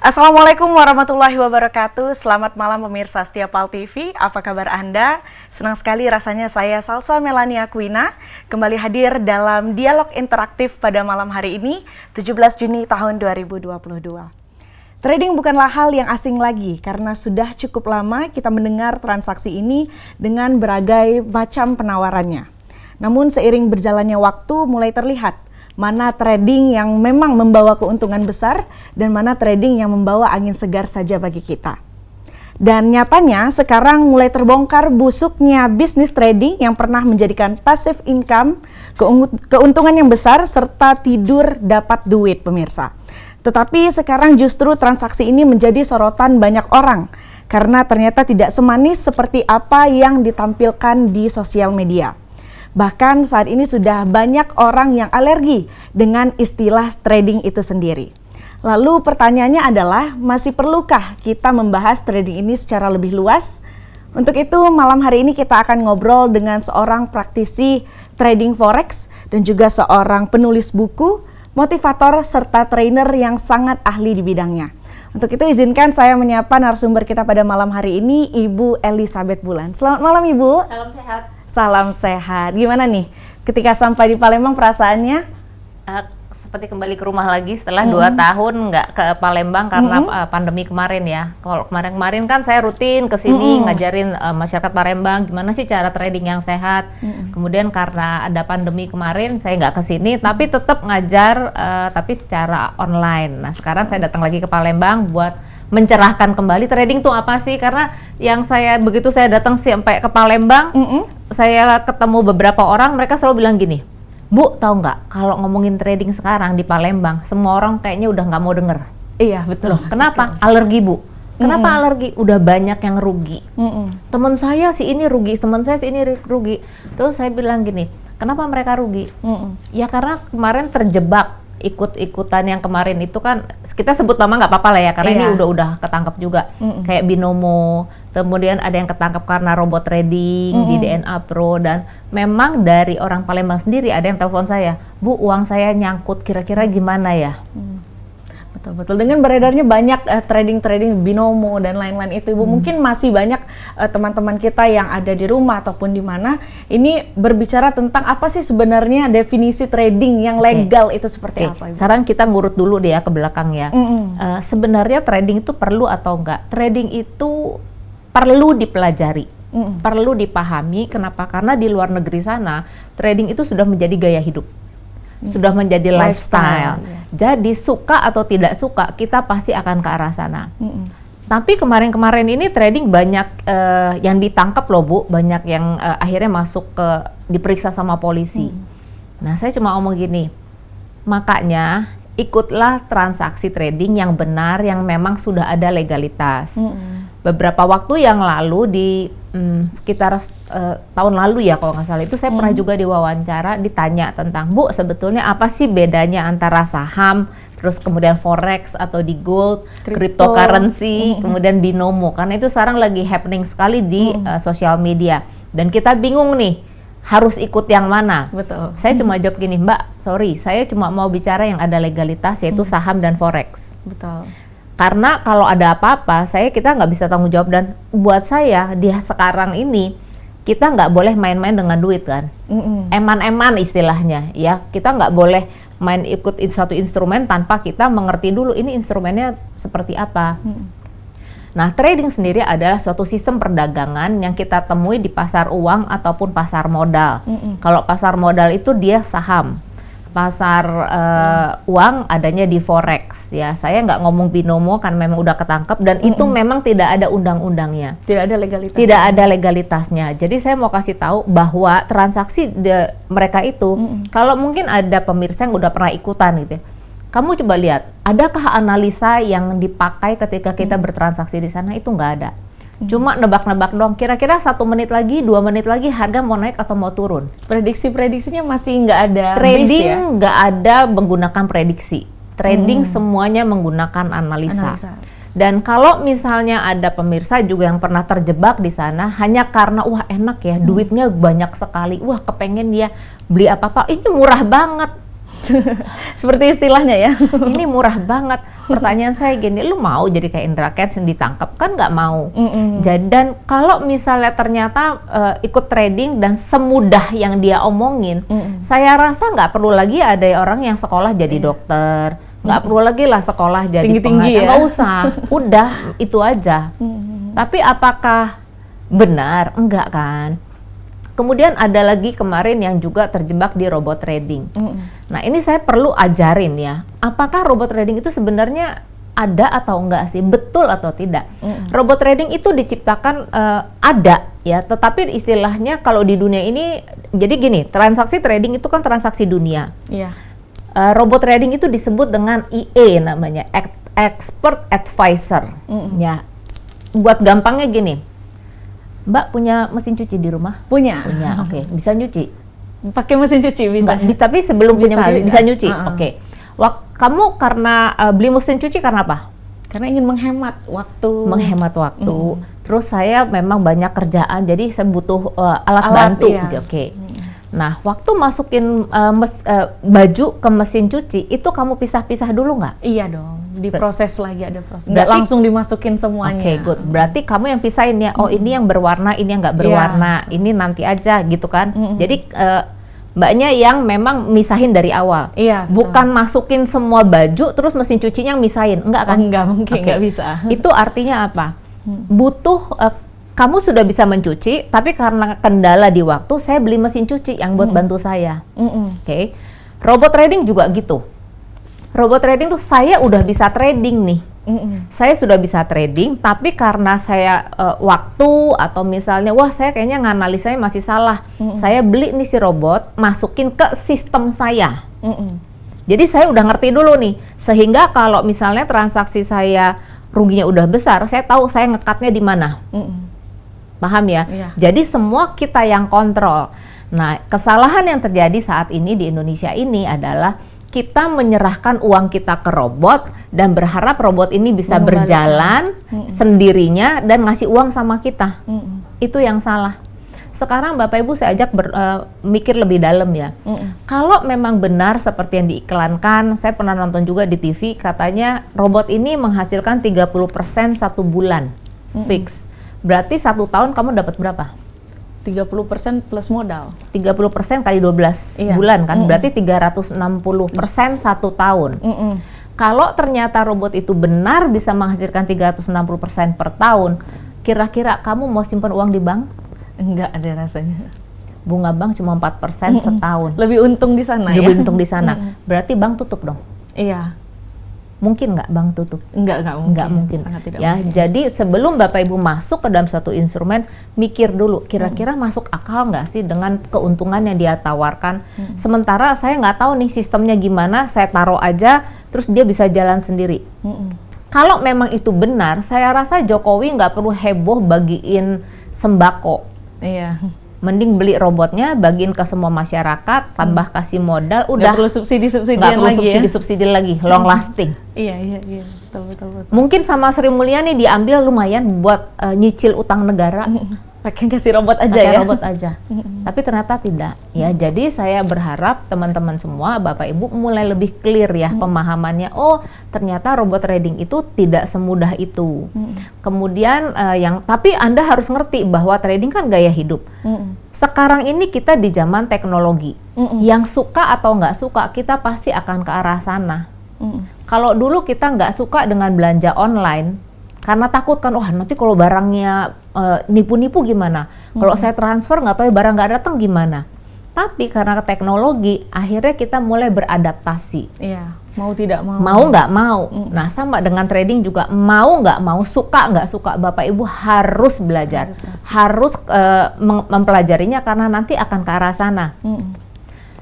Assalamualaikum warahmatullahi wabarakatuh. Selamat malam pemirsa setia PAL TV. Apa kabar Anda? Senang sekali rasanya saya Salsa Melania Quina kembali hadir dalam dialog interaktif pada malam hari ini 17 Juni tahun 2022. Trading bukanlah hal yang asing lagi karena sudah cukup lama kita mendengar transaksi ini dengan berbagai macam penawarannya. Namun seiring berjalannya waktu mulai terlihat mana trading yang memang membawa keuntungan besar dan mana trading yang membawa angin segar saja bagi kita. Dan nyatanya sekarang mulai terbongkar busuknya bisnis trading yang pernah menjadikan passive income, keuntungan yang besar serta tidur dapat duit pemirsa. Tetapi sekarang justru transaksi ini menjadi sorotan banyak orang karena ternyata tidak semanis seperti apa yang ditampilkan di sosial media. Bahkan saat ini sudah banyak orang yang alergi dengan istilah trading itu sendiri. Lalu pertanyaannya adalah, masih perlukah kita membahas trading ini secara lebih luas? Untuk itu malam hari ini kita akan ngobrol dengan seorang praktisi trading forex dan juga seorang penulis buku, motivator serta trainer yang sangat ahli di bidangnya. Untuk itu izinkan saya menyapa narasumber kita pada malam hari ini, Ibu Elizabeth Bulan. Selamat malam Ibu. Salam sehat. Salam sehat. Gimana nih ketika sampai di Palembang perasaannya? Seperti kembali ke rumah lagi setelah 2 tahun nggak ke Palembang karena pandemi kemarin ya. Kalau kemarin kan saya rutin ke sini ngajarin masyarakat Palembang gimana sih cara trading yang sehat. Kemudian karena ada pandemi kemarin saya nggak ke sini tapi tetap ngajar tapi secara online. Nah sekarang saya datang lagi ke Palembang buat mencerahkan kembali trading tuh apa sih, karena yang begitu saya datang sampai ke Palembang saya ketemu beberapa orang, mereka selalu bilang gini, Bu, tahu nggak kalau ngomongin trading sekarang di Palembang semua orang kayaknya udah nggak mau denger. Iya betul. Loh, kenapa? Alergi Bu. Kenapa alergi? Udah banyak yang rugi. Teman saya si ini rugi, teman saya si ini rugi. Terus saya bilang gini, kenapa mereka rugi? Ya karena kemarin terjebak ikut-ikutan yang kemarin itu kan, kita sebut nama nggak apa-apa lah ya karena ini udah ketangkep juga. Kayak Binomo, kemudian ada yang ketangkep karena robot trading di DNA Pro, dan memang dari orang Palembang sendiri ada yang telepon saya, Bu, uang saya nyangkut, kira-kira gimana ya? Betul-betul, dengan beredarnya banyak trading Binomo dan lain-lain itu Ibu, mungkin masih banyak teman-teman kita yang ada di rumah ataupun di mana ini berbicara tentang apa sih sebenarnya definisi trading yang legal itu seperti apa Ibu? Sekarang kita ngurut dulu deh ya ke belakang ya. Sebenarnya trading itu perlu atau enggak? Trading itu perlu dipelajari, perlu dipahami. Kenapa? Karena di luar negeri sana trading itu sudah menjadi gaya hidup, sudah menjadi lifestyle. Jadi suka atau tidak suka kita pasti akan ke arah sana. Tapi kemarin-kemarin ini trading banyak yang ditangkap loh Bu, banyak yang akhirnya masuk diperiksa sama polisi. Nah saya cuma ngomong gini, makanya ikutlah transaksi trading yang benar, yang memang sudah ada legalitas. Beberapa waktu yang lalu di sekitar tahun lalu ya kalau nggak salah itu saya pernah juga diwawancara, ditanya tentang, Bu, sebetulnya apa sih bedanya antara saham, terus kemudian forex atau di gold, cryptocurrency, kemudian binomo, karena itu sekarang lagi happening sekali di sosial media dan kita bingung nih harus ikut yang mana. Betul. Saya cuma jawab gini, Mbak, sorry, saya cuma mau bicara yang ada legalitas, yaitu saham dan forex. Betul. Karena kalau ada apa-apa, kita nggak bisa tanggung jawab, dan buat saya di sekarang ini kita nggak boleh main-main dengan duit kan, eman-eman istilahnya ya. Kita nggak boleh main ikut suatu instrumen tanpa kita mengerti dulu ini instrumennya seperti apa. Nah, trading sendiri adalah suatu sistem perdagangan yang kita temui di pasar uang ataupun pasar modal. Kalau pasar modal itu dia saham. Pasar uang adanya di forex ya. Saya nggak ngomong binomo kan memang udah ketangkep dan itu memang tidak ada undang-undangnya. Tidak ada legalitasnya. Tidak ada legalitasnya. Jadi saya mau kasih tahu bahwa transaksi mereka itu, kalau mungkin ada pemirsa yang udah pernah ikutan gitu ya, kamu coba lihat, adakah analisa yang dipakai ketika kita bertransaksi di sana? Itu nggak ada. Cuma nebak-nebak dong, kira-kira 1 menit lagi, 2 menit lagi harga mau naik atau mau turun. Prediksi-prediksinya masih nggak ada. Trading nggak ada menggunakan prediksi. Trading semuanya menggunakan analisa. Dan kalau misalnya ada pemirsa juga yang pernah terjebak di sana hanya karena wah enak ya, duitnya banyak sekali, wah kepengen dia beli apa-apa, ini murah banget. Seperti istilahnya ya. Ini murah banget. Pertanyaan saya gini, lu mau jadi kayak Indra Kents yang ditangkap? Kan nggak mau. Jadi, dan kalau misalnya ternyata ikut trading dan semudah yang dia omongin, saya rasa nggak perlu lagi ada orang yang sekolah jadi dokter, nggak perlu lagi lah sekolah jadi tinggi-tinggi ya. Nggak usah, udah itu aja. Tapi apakah benar? Enggak kan? Kemudian ada lagi kemarin yang juga terjebak di robot trading. Nah ini saya perlu ajarin ya, apakah robot trading itu sebenarnya ada atau enggak sih, betul atau tidak? Robot trading itu diciptakan ada ya, tetapi istilahnya kalau di dunia ini, jadi gini, transaksi trading itu kan transaksi dunia. Iya. Robot trading itu disebut dengan EA namanya, Expert Advisor. Ya, buat gampangnya gini. Mbak punya mesin cuci di rumah? Punya. Punya, oke. Bisa nyuci? Pakai mesin cuci bisa. Tapi sebelum punya mesin bisa nyuci? Oke. Kamu karena beli mesin cuci karena apa? Karena ingin menghemat waktu. Menghemat waktu. Terus saya memang banyak kerjaan, jadi saya butuh alat bantu. Iya. Oke. Nah, waktu masukin baju ke mesin cuci, itu kamu pisah-pisah dulu nggak? Iya dong, diproses lagi, ada proses. Nggak langsung dimasukin semuanya. Oke, good. Berarti kamu yang pisahin ya, oh ini yang berwarna, ini yang nggak berwarna, ini nanti aja gitu kan. Jadi mbaknya yang memang misahin dari awal. Iya. Bukan masukin semua baju, terus mesin cucinya yang misahin, enggak kan? Enggak mungkin, nggak bisa. Itu artinya apa? Butuh kamu sudah bisa mencuci, tapi karena kendala di waktu, saya beli mesin cuci yang buat bantu saya. Oke. Robot trading juga gitu. Robot trading tuh saya udah bisa trading nih. Saya sudah bisa trading, tapi karena saya waktu atau misalnya, wah saya kayaknya nganalisanya masih salah. Saya beli nih si robot, masukin ke sistem saya. Jadi saya udah ngerti dulu nih, sehingga kalau misalnya transaksi saya ruginya udah besar, saya tahu saya ngekatnya di mana. Paham ya? Iya. Jadi semua kita yang kontrol. Nah, kesalahan yang terjadi saat ini di Indonesia ini adalah kita menyerahkan uang kita ke robot dan berharap robot ini bisa berjalan sendirinya dan ngasih uang sama kita. Itu yang salah. Sekarang Bapak Ibu saya ajak mikir lebih dalam ya. Kalau memang benar seperti yang diiklankan, saya pernah nonton juga di TV, katanya robot ini menghasilkan 30% satu bulan. Fix. Berarti 1 tahun kamu dapat berapa? 30% plus modal. 30% kali 12 bulan kan, berarti 360% 1 tahun. Kalau ternyata robot itu benar bisa menghasilkan 360% per tahun, kira-kira kamu mau simpan uang di bank? Enggak ada rasanya. Bunga bank cuma 4% setahun. Lebih untung di sana Lebih untung di sana. Berarti bank tutup dong? Iya. Mungkin nggak bank tutup? Enggak mungkin. Nggak mungkin. Sangat tidak ya, mungkin. jadi sebelum Bapak Ibu masuk ke dalam suatu instrumen, mikir dulu, kira-kira masuk akal nggak sih dengan keuntungan yang dia tawarkan? Sementara saya nggak tahu nih sistemnya gimana, saya taruh aja, terus dia bisa jalan sendiri. Kalau memang itu benar, saya rasa Jokowi nggak perlu heboh bagiin sembako. Iya. Mending beli robotnya, bagiin ke semua masyarakat, tambah kasih modal, udah. Nggak perlu subsidi-subsidian nggak perlu lagi subsidi-subsidi lagi, long lasting. Iya. Betul. Mungkin sama Sri Mulyani diambil lumayan buat nyicil utang negara. Pakai kasih robot aja Pakai ya. robot aja. Tapi ternyata tidak. Ya, jadi saya berharap teman-teman semua, Bapak Ibu mulai lebih clear ya pemahamannya. Oh, ternyata robot trading itu tidak semudah itu. Kemudian tapi Anda harus ngerti bahwa trading kan gaya hidup. Sekarang ini kita di zaman teknologi. Yang suka atau nggak suka, kita pasti akan ke arah sana. Kalau dulu kita nggak suka dengan belanja online, karena takut kan, wah nanti kalau barangnya nipu-nipu gimana? Kalau saya transfer nggak tahu barang nggak datang gimana? Tapi karena teknologi, akhirnya kita mulai beradaptasi. Iya, mau tidak mau. Mau nggak mau. Nah sama dengan trading juga, mau nggak mau, suka nggak suka, Bapak Ibu harus belajar, harus mempelajarinya karena nanti akan ke arah sana.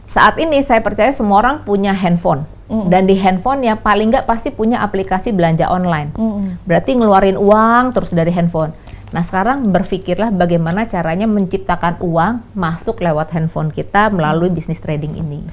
Saat ini saya percaya semua orang punya handphone. Dan di handphonenya paling nggak pasti punya aplikasi belanja online. Berarti ngeluarin uang terus dari handphone. Nah sekarang berpikirlah bagaimana caranya menciptakan uang masuk lewat handphone kita melalui bisnis trading ini.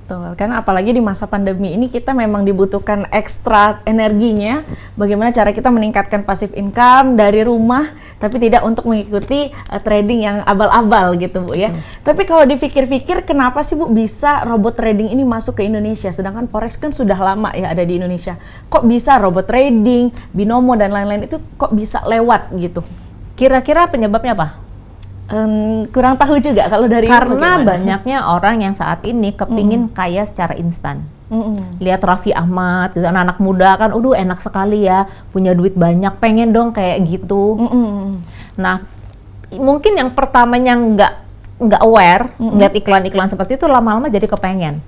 Betul, karena apalagi di masa pandemi ini kita memang dibutuhkan ekstra energinya. Bagaimana cara kita meningkatkan passive income dari rumah, tapi tidak untuk mengikuti trading yang abal-abal gitu Bu ya. Tapi kalau dipikir-pikir, kenapa sih Bu bisa robot trading ini masuk ke Indonesia? Sedangkan forex kan sudah lama ya ada di Indonesia. Kok bisa robot trading, binomo dan lain-lain itu kok bisa lewat gitu? Kira-kira penyebabnya apa? Kurang tahu juga kalau dari karena banyaknya orang yang saat ini kepingin kaya secara instan. Lihat Raffi Ahmad, gitu, anak-anak muda kan, enak sekali ya, punya duit banyak, pengen dong kayak gitu. Nah, mungkin yang pertamanya nggak aware, ngeliat iklan-iklan seperti itu, lama-lama jadi kepengen.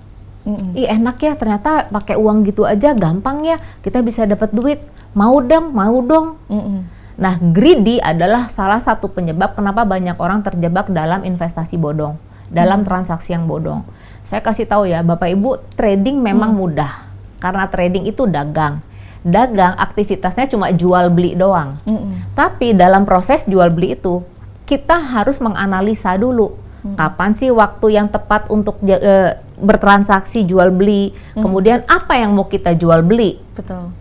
Ih enak ya, ternyata pakai uang gitu aja gampang ya, kita bisa dapat duit, mau dong. Nah, greedy adalah salah satu penyebab kenapa banyak orang terjebak dalam investasi bodong, dalam transaksi yang bodong. Saya kasih tahu ya, Bapak Ibu, trading memang mudah. Karena trading itu dagang. Dagang aktivitasnya cuma jual beli doang. Tapi dalam proses jual beli itu, kita harus menganalisa dulu. Kapan sih waktu yang tepat untuk bertransaksi jual beli? Kemudian apa yang mau kita jual beli? Betul.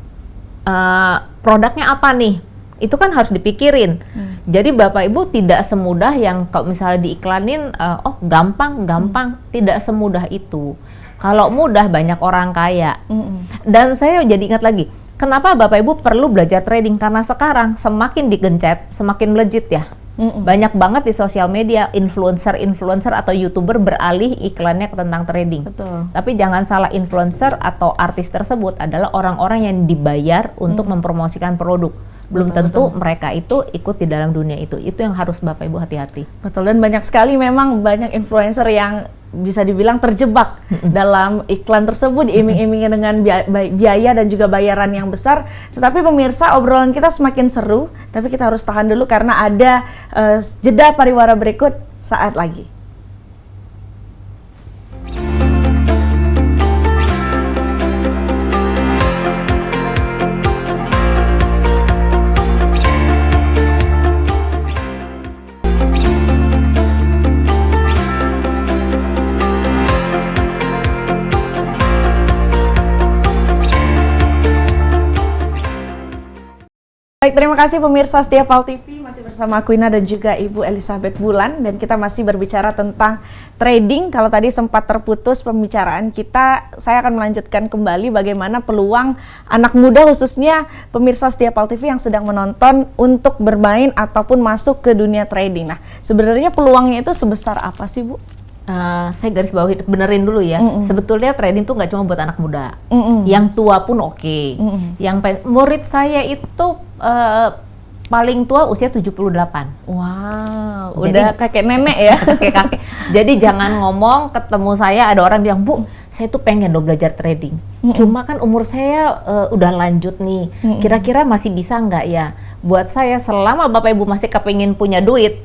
Produknya apa nih? Itu kan harus dipikirin. Jadi Bapak Ibu tidak semudah yang kalau misalnya diiklanin, gampang, tidak semudah itu. Kalau mudah banyak orang kaya. Dan saya jadi ingat lagi, kenapa Bapak Ibu perlu belajar trading? Karena sekarang semakin digencet, semakin melejit ya. Banyak banget di sosial media influencer atau YouTuber beralih iklannya tentang trading. Betul. Tapi jangan salah, influencer atau artis tersebut adalah orang-orang yang dibayar untuk mempromosikan produk. Belum tentu mereka itu ikut di dalam dunia itu. Itu yang harus Bapak Ibu hati-hati. Betul, dan banyak sekali memang banyak influencer yang bisa dibilang terjebak dalam iklan tersebut, diiming-imingi dengan biaya dan juga bayaran yang besar. Tetapi pemirsa, obrolan kita semakin seru, tapi kita harus tahan dulu karena ada jeda pariwara berikut saat lagi. Baik, terima kasih pemirsa setia PAL TV, masih bersama Aquina dan juga Ibu Elizabeth Bulan, dan kita masih berbicara tentang trading. Kalau tadi sempat terputus pembicaraan kita, saya akan melanjutkan kembali bagaimana peluang anak muda, khususnya pemirsa setia PAL TV yang sedang menonton, untuk bermain ataupun masuk ke dunia trading. Nah, sebenarnya peluangnya itu sebesar apa sih Bu? Saya garis bawahi, benerin dulu ya. Sebetulnya trading tuh nggak cuma buat anak muda, yang tua pun oke. Yang murid saya itu paling tua usia 78. Wow, jadi, udah kakek nenek ya. Kakek. Jadi jangan ngomong ketemu saya ada orang bilang, Bu, saya tuh pengen loh belajar trading. Cuma kan umur saya udah lanjut nih. Kira-kira masih bisa nggak ya? Buat saya, selama Bapak Ibu masih kepingin punya duit,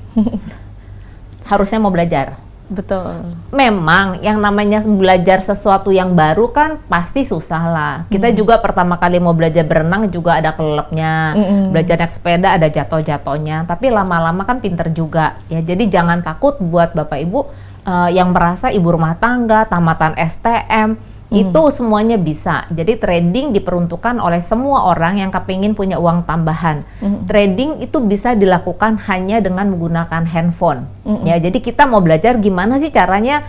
harusnya mau belajar. Betul. Memang yang namanya belajar sesuatu yang baru kan pasti susah lah. Kita juga pertama kali mau belajar berenang juga ada kelelepnya. Belajar naik sepeda ada jatuh-jatuhnya. Tapi lama-lama kan pinter juga. Ya, jadi jangan takut buat Bapak Ibu yang merasa ibu rumah tangga, tamatan STM, itu semuanya bisa. Jadi trading diperuntukkan oleh semua orang yang kepingin punya uang tambahan. Trading itu bisa dilakukan hanya dengan menggunakan handphone. Ya, jadi kita mau belajar gimana sih caranya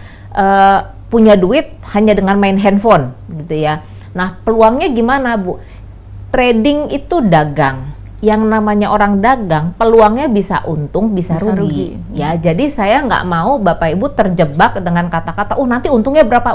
punya duit hanya dengan main handphone, gitu ya. Nah, peluangnya gimana, Bu? Trading itu dagang. Yang namanya orang dagang, peluangnya bisa untung, bisa rugi. Ya, jadi saya nggak mau Bapak Ibu terjebak dengan kata-kata, nanti untungnya berapa.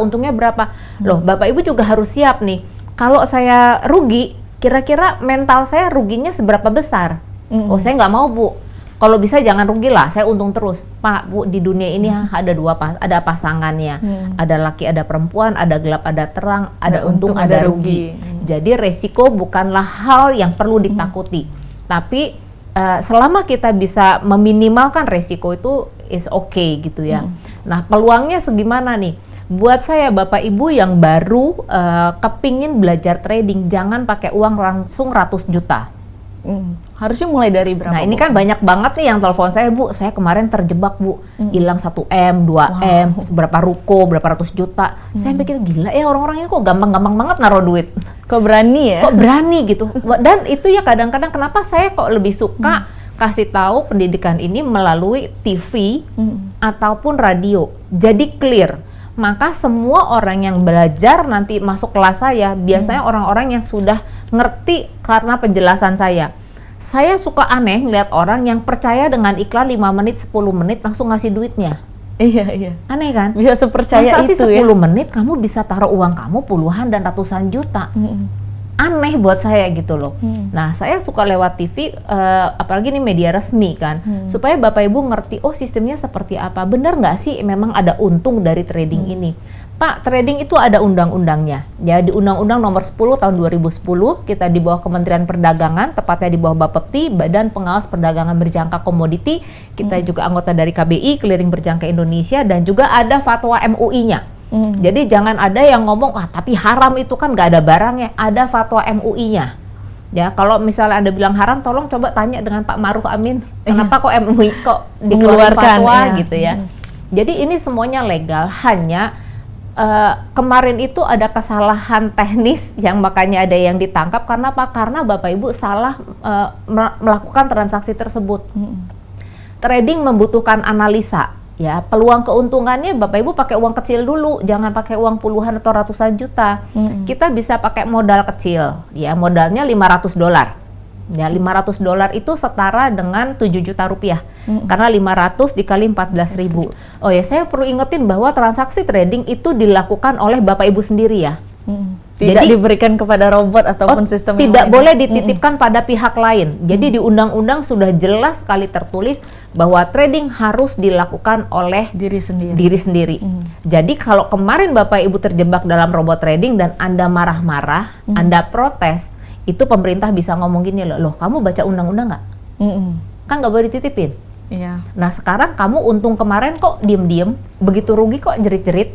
Loh, Bapak Ibu juga harus siap nih. Kalau saya rugi, kira-kira mental saya ruginya seberapa besar? Saya nggak mau, Bu. Kalau bisa jangan rugi lah, saya untung terus. Pak, Bu, di dunia ini ada pasangannya. Ada laki, ada perempuan, ada gelap, ada terang, ada untung, ada rugi. Jadi resiko bukanlah hal yang perlu ditakuti. Tapi selama kita bisa meminimalkan resiko itu is okay gitu ya. Nah, peluangnya segimana nih? Buat saya Bapak Ibu yang baru kepingin belajar trading, jangan pakai uang langsung ratus juta. Harusnya mulai dari berapa? Nah, ini kan banyak banget nih yang telepon saya, Bu, saya kemarin terjebak, Bu. Hilang 1M, 2M, berapa ruko, berapa ratus juta. Saya pikir gila ya, orang-orang ini kok gampang-gampang banget naruh duit. Kok berani ya? Kok berani gitu. Dan itu ya kadang-kadang kenapa saya kok lebih suka kasih tahu pendidikan ini melalui TV ataupun radio. Jadi clear. Maka semua orang yang belajar nanti masuk kelas saya, biasanya orang-orang yang sudah ngerti karena penjelasan saya. Saya suka aneh ngeliat orang yang percaya dengan iklan 5 menit, 10 menit langsung ngasih duitnya. Iya. Aneh kan? Bisa sepercaya masa itu sih 10 ya? menit kamu bisa taruh uang kamu puluhan dan ratusan juta. Aneh buat saya gitu loh. Nah, saya suka lewat TV, apalagi ini media resmi kan, supaya Bapak Ibu ngerti, oh sistemnya seperti apa. Bener nggak sih memang ada untung dari trading ini? Pak, trading itu ada undang-undangnya. Ya, di Undang-Undang Nomor 10 Tahun 2010, kita di bawah Kementerian Perdagangan, tepatnya di bawah Bapepti, Badan Pengawas Perdagangan Berjangka Komoditi. Kita juga anggota dari KBI, Clearing Berjangka Indonesia, dan juga ada fatwa MUI-nya. Jadi jangan ada yang ngomong, tapi haram itu kan nggak ada barangnya. Ada fatwa MUI-nya. Ya, kalau misalnya Anda bilang haram, tolong coba tanya dengan Pak Ma'ruf Amin. Kenapa kok MUI kok dikeluarkan fatwa gitu ya. Jadi ini semuanya legal, hanya kemarin itu ada kesalahan teknis yang makanya ada yang ditangkap. Karena apa? Karena Bapak Ibu salah melakukan transaksi tersebut. Trading membutuhkan analisa. Ya, peluang keuntungannya Bapak Ibu pakai uang kecil dulu, jangan pakai uang puluhan atau ratusan juta. Kita bisa pakai modal kecil, ya modalnya $500. Ya, $500 itu setara dengan 7 juta rupiah. Karena 500 dikali 14.000. Oh ya, saya perlu ingetin bahwa transaksi trading itu dilakukan oleh Bapak Ibu sendiri ya. Tidak diberikan kepada robot ataupun sistem yang tidak lain. boleh dititipkan pada pihak lain. Jadi di undang-undang sudah jelas sekali tertulis bahwa trading harus dilakukan oleh diri sendiri. Jadi kalau kemarin Bapak Ibu terjebak dalam robot trading dan Anda marah-marah, Anda protes, itu pemerintah bisa ngomong gini loh, kamu baca undang-undang nggak? Kan nggak boleh dititipin. Iya. Nah sekarang kamu untung kemarin kok diem-diem, begitu rugi kok jerit-jerit.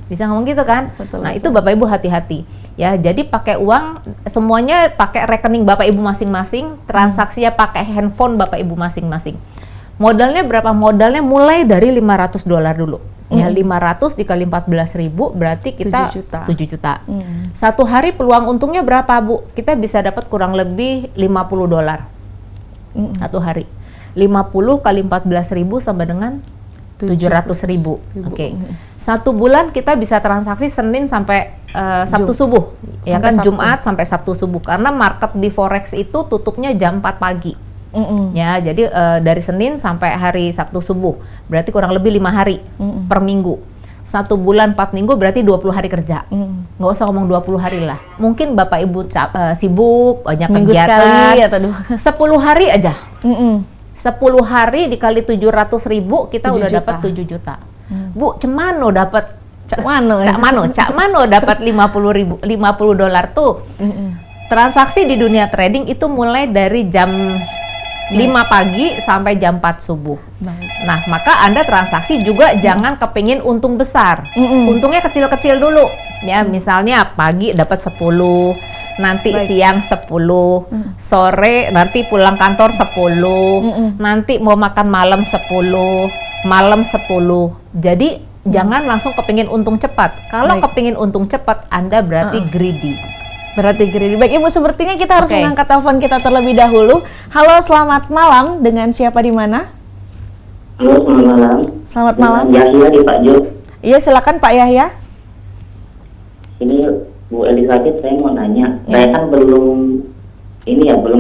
Bisa ngomong gitu kan? Betul. Itu Bapak Ibu hati-hati ya. Jadi pakai uang semuanya pakai rekening Bapak Ibu masing-masing, transaksinya pakai handphone Bapak Ibu masing-masing. Modalnya berapa? Modalnya mulai dari $500 dulu. Ya 500 dikali 14.000 berarti kita 7 juta. Satu hari peluang untungnya berapa, Bu? Kita bisa dapat kurang lebih $50 satu hari. 50 kali 14.000 sama dengan 700.000. Oke. Satu bulan kita bisa transaksi Senin sampai Sabtu subuh. Ya kan, Sabtu. Jumat sampai Sabtu subuh. Karena market di Forex itu tutupnya jam 4 pagi. Ya, jadi dari Senin sampai hari Sabtu subuh. Berarti kurang lebih 5 hari per minggu. Satu bulan 4 minggu berarti 20 hari kerja. Nggak usah ngomong 20 hari lah. Mungkin Bapak Ibu sibuk, banyak seminggu kegiatan. Sekali atau 2. 10 hari aja. 10 hari dikali 700.000 kita udah dapat 7 juta. Bu, cemano dapat Cak Mano dapat $50 tuh. Transaksi di dunia trading itu mulai dari jam 5 pagi sampai jam 4 subuh. Nah, maka Anda transaksi juga jangan kepingin untung besar. Untungnya kecil-kecil dulu. Ya, misalnya pagi dapat 10, nanti siang 10, sore nanti pulang kantor 10, nanti mau makan malam 10, malam 10. Jadi jangan langsung kepingin untung cepat. Kalau kepingin untung cepat, Anda berarti greedy. Baik Ibu, sepertinya kita harus mengangkat telepon kita terlebih dahulu. Halo, selamat malam. Dengan siapa di mana? Halo, selamat malam. Selamat malam. Yahya di Pak Jo. Iya, silakan Pak Yahya. Ini Bu Elizabeth, saya mau nanya. Saya kan belum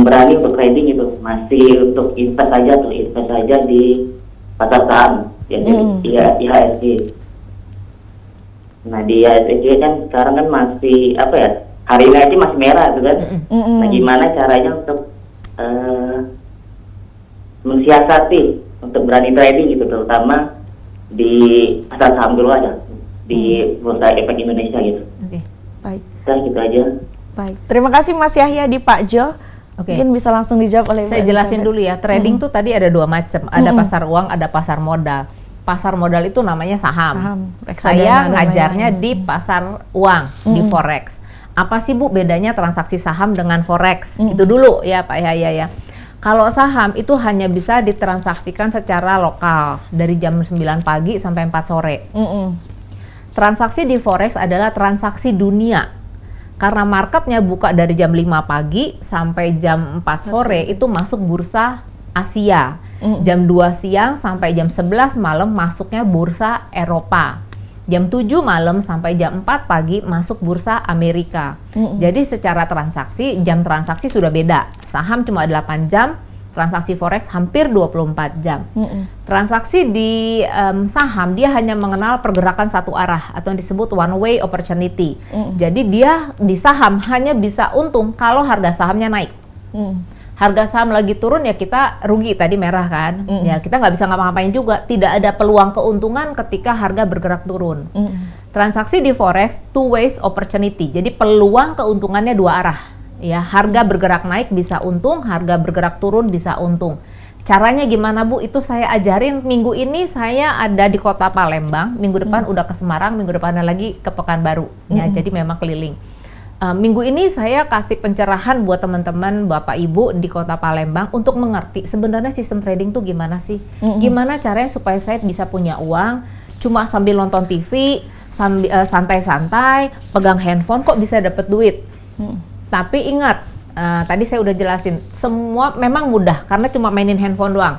berani untuk trading itu. Masih untuk invest saja di pasar saham. Jadi IHSG. Nah, di IHSG kan sekarang kan masih hari ini aja masih merah gitu kan. Nah, gimana caranya untuk mensiasati untuk berani trading gitu, terutama di pasar saham dulu aja, di Bursa Efek Indonesia gitu. Baik. Nah, gitu aja. Baik. Terima kasih Mas Yahya di Pak Jo. Mungkin bisa langsung dijawab oleh Saya jelasin dulu ya. Trading tuh tadi ada 2 macam. Ada pasar uang, ada pasar modal. Pasar modal itu namanya saham. Saya ngajarnya di pasar uang, di Forex. apa sih Bu bedanya transaksi saham dengan forex? Itu dulu ya Pak ya. Kalau saham itu hanya bisa ditransaksikan secara lokal dari jam 9 pagi sampai 4 sore. Transaksi di forex adalah transaksi dunia. Karena marketnya buka dari jam 5 pagi sampai jam 4 sore itu masuk bursa Asia. Jam 2 siang sampai jam 11 malam masuknya bursa Eropa. Jam 7 malam sampai jam 4 pagi masuk bursa Amerika. Jadi secara transaksi, jam transaksi sudah beda. Saham cuma 8 jam, transaksi forex hampir 24 jam. Transaksi di saham dia hanya mengenal pergerakan satu arah atau yang disebut one way opportunity. Jadi dia di saham hanya bisa untung kalau harga sahamnya naik. Harga saham lagi turun ya kita rugi, tadi merah kan. Ya kita nggak bisa ngapa-ngapain juga. Tidak ada peluang keuntungan ketika harga bergerak turun. Transaksi di forex two ways opportunity. Jadi peluang keuntungannya dua arah. Ya, harga bergerak naik bisa untung, harga bergerak turun bisa untung. Caranya gimana Bu? Itu saya ajarin. Minggu ini saya ada di Kota Palembang, minggu depan udah ke Semarang, minggu depannya lagi ke Pekanbaru. Ya, jadi memang keliling. Minggu ini saya kasih pencerahan buat teman-teman Bapak Ibu di Kota Palembang untuk mengerti sebenarnya sistem trading tuh gimana sih? Gimana caranya supaya saya bisa punya uang cuma sambil nonton TV, sambil santai-santai, pegang handphone kok bisa dapet duit? Tapi ingat, tadi saya udah jelasin, semua memang mudah karena cuma mainin handphone doang.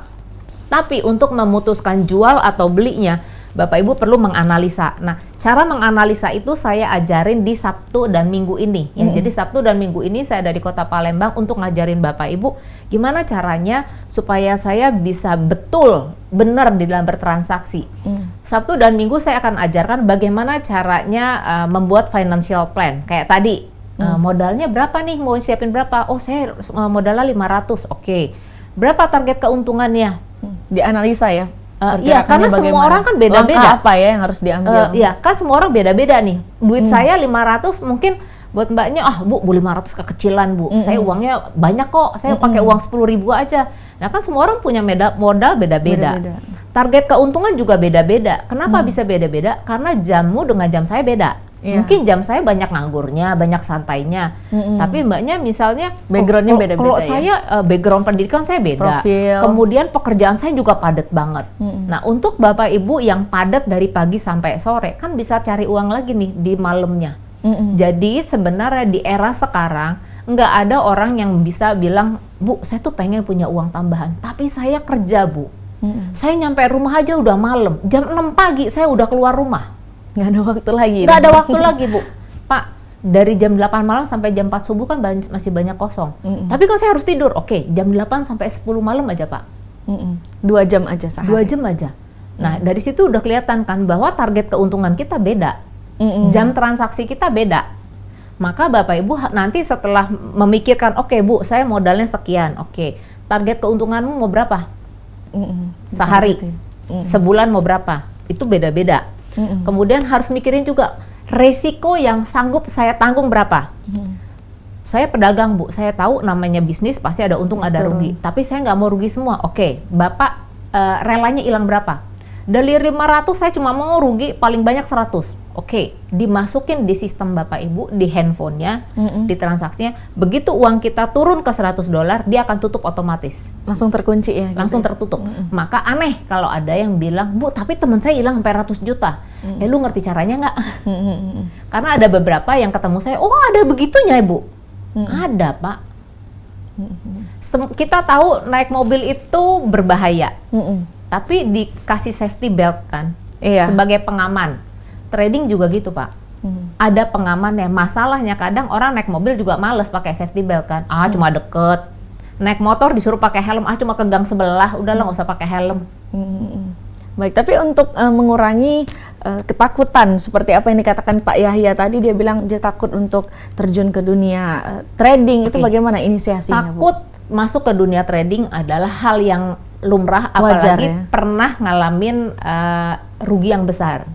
Tapi untuk memutuskan jual atau belinya, Bapak Ibu perlu menganalisa. Nah, cara menganalisa itu saya ajarin di Sabtu dan Minggu ini. Ya, jadi Sabtu dan Minggu ini saya ada di Kota Palembang untuk ngajarin Bapak Ibu gimana caranya supaya saya bisa benar di dalam bertransaksi. Sabtu dan Minggu saya akan ajarkan bagaimana caranya membuat financial plan. Kayak tadi. Modalnya berapa nih, mau siapin berapa? Oh saya modalnya 500, oke. Berapa target keuntungannya? Dianalisa ya? Iya, karena semua orang kan beda-beda. Langkah apa ya yang harus diambil? Iya, kan semua orang beda-beda nih. Duit saya 500 mungkin buat mbaknya, Bu 500 kekecilan Bu. Saya uangnya banyak kok, saya pakai uang 10.000 aja. Nah kan semua orang punya modal beda-beda. Target keuntungan juga beda-beda. Kenapa bisa beda-beda? Karena jammu dengan jam saya beda. Mungkin jam saya banyak nganggurnya, banyak santainya. Tapi mbaknya misalnya backgroundnya beda-beda. Kalau saya background pendidikan saya beda. Profil. Kemudian pekerjaan saya juga padat banget. Nah untuk Bapak Ibu yang padat dari pagi sampai sore kan bisa cari uang lagi nih di malamnya. Jadi sebenarnya di era sekarang nggak ada orang yang bisa bilang, Bu saya tuh pengen punya uang tambahan. Tapi saya kerja Bu. Saya nyampe rumah aja udah malam. Jam 6 pagi saya udah keluar rumah. Nggak ada waktu lagi. Nggak ada waktu lagi Bu. Pak, dari jam 8 malam sampai jam 4 subuh kan masih banyak kosong. Tapi kan saya harus tidur. Oke, jam 8 sampai 10 malam aja Pak. 2 jam aja sehari. 2 jam aja. Nah dari situ udah kelihatan kan bahwa target keuntungan kita beda. Jam transaksi kita beda. Maka Bapak Ibu nanti setelah memikirkan, oke Bu saya modalnya sekian. Oke, target keuntunganmu mau berapa? Sehari. Sebulan mau berapa? Itu beda-beda. Kemudian harus mikirin juga resiko yang sanggup saya tanggung berapa. Saya pedagang Bu, saya tahu namanya bisnis pasti ada untung ada rugi. Tapi saya nggak mau rugi semua. Oke, Bapak relanya hilang berapa? Dari 500 saya cuma mau rugi paling banyak 100. Oke, dimasukin di sistem Bapak Ibu di handphonenya, di transaksinya. Begitu uang kita turun ke $100, dia akan tutup otomatis. Langsung terkunci ya? Langsung tertutup. Maka aneh kalau ada yang bilang, Bu tapi teman saya hilang sampai 100 juta. Lu ngerti caranya nggak? Karena ada beberapa yang ketemu saya, oh ada begitunya Bu. Ada Pak. Kita tahu naik mobil itu berbahaya. Tapi dikasih safety belt kan, sebagai pengaman. Trading juga gitu Pak. Ada pengamannya. Masalahnya kadang orang naik mobil juga males pakai safety belt kan. Cuma deket. Naik motor disuruh pakai helm. Cuma ke gang sebelah. Udahlah nggak usah pakai helm. Baik, tapi untuk mengurangi ketakutan seperti apa yang dikatakan Pak Yahya tadi, dia bilang dia takut untuk terjun ke dunia trading. Itu bagaimana inisiasinya, Bu? Takut masuk ke dunia trading adalah hal yang lumrah, apalagi pernah ngalamin rugi yang besar.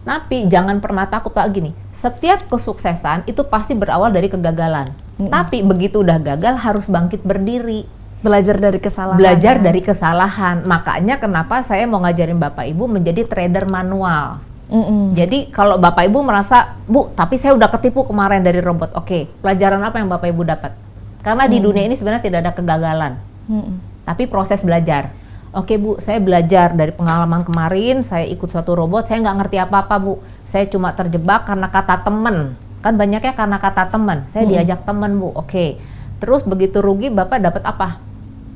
Tapi jangan pernah takut Pak, gini, setiap kesuksesan itu pasti berawal dari kegagalan. Tapi begitu udah gagal harus bangkit berdiri. Belajar dari kesalahan. Belajar dari kesalahan. Makanya kenapa saya mau ngajarin Bapak Ibu menjadi trader manual. Jadi kalau Bapak Ibu merasa, Bu, tapi saya udah ketipu kemarin dari robot. Oke, pelajaran apa yang Bapak Ibu dapat? Karena di dunia ini sebenarnya tidak ada kegagalan, tapi proses belajar. Oke Bu, saya belajar dari pengalaman kemarin, saya ikut suatu robot, saya nggak ngerti apa-apa Bu. Saya cuma terjebak karena kata temen. Kan banyaknya karena kata temen, saya diajak temen Bu. Oke, terus begitu rugi Bapak dapat apa?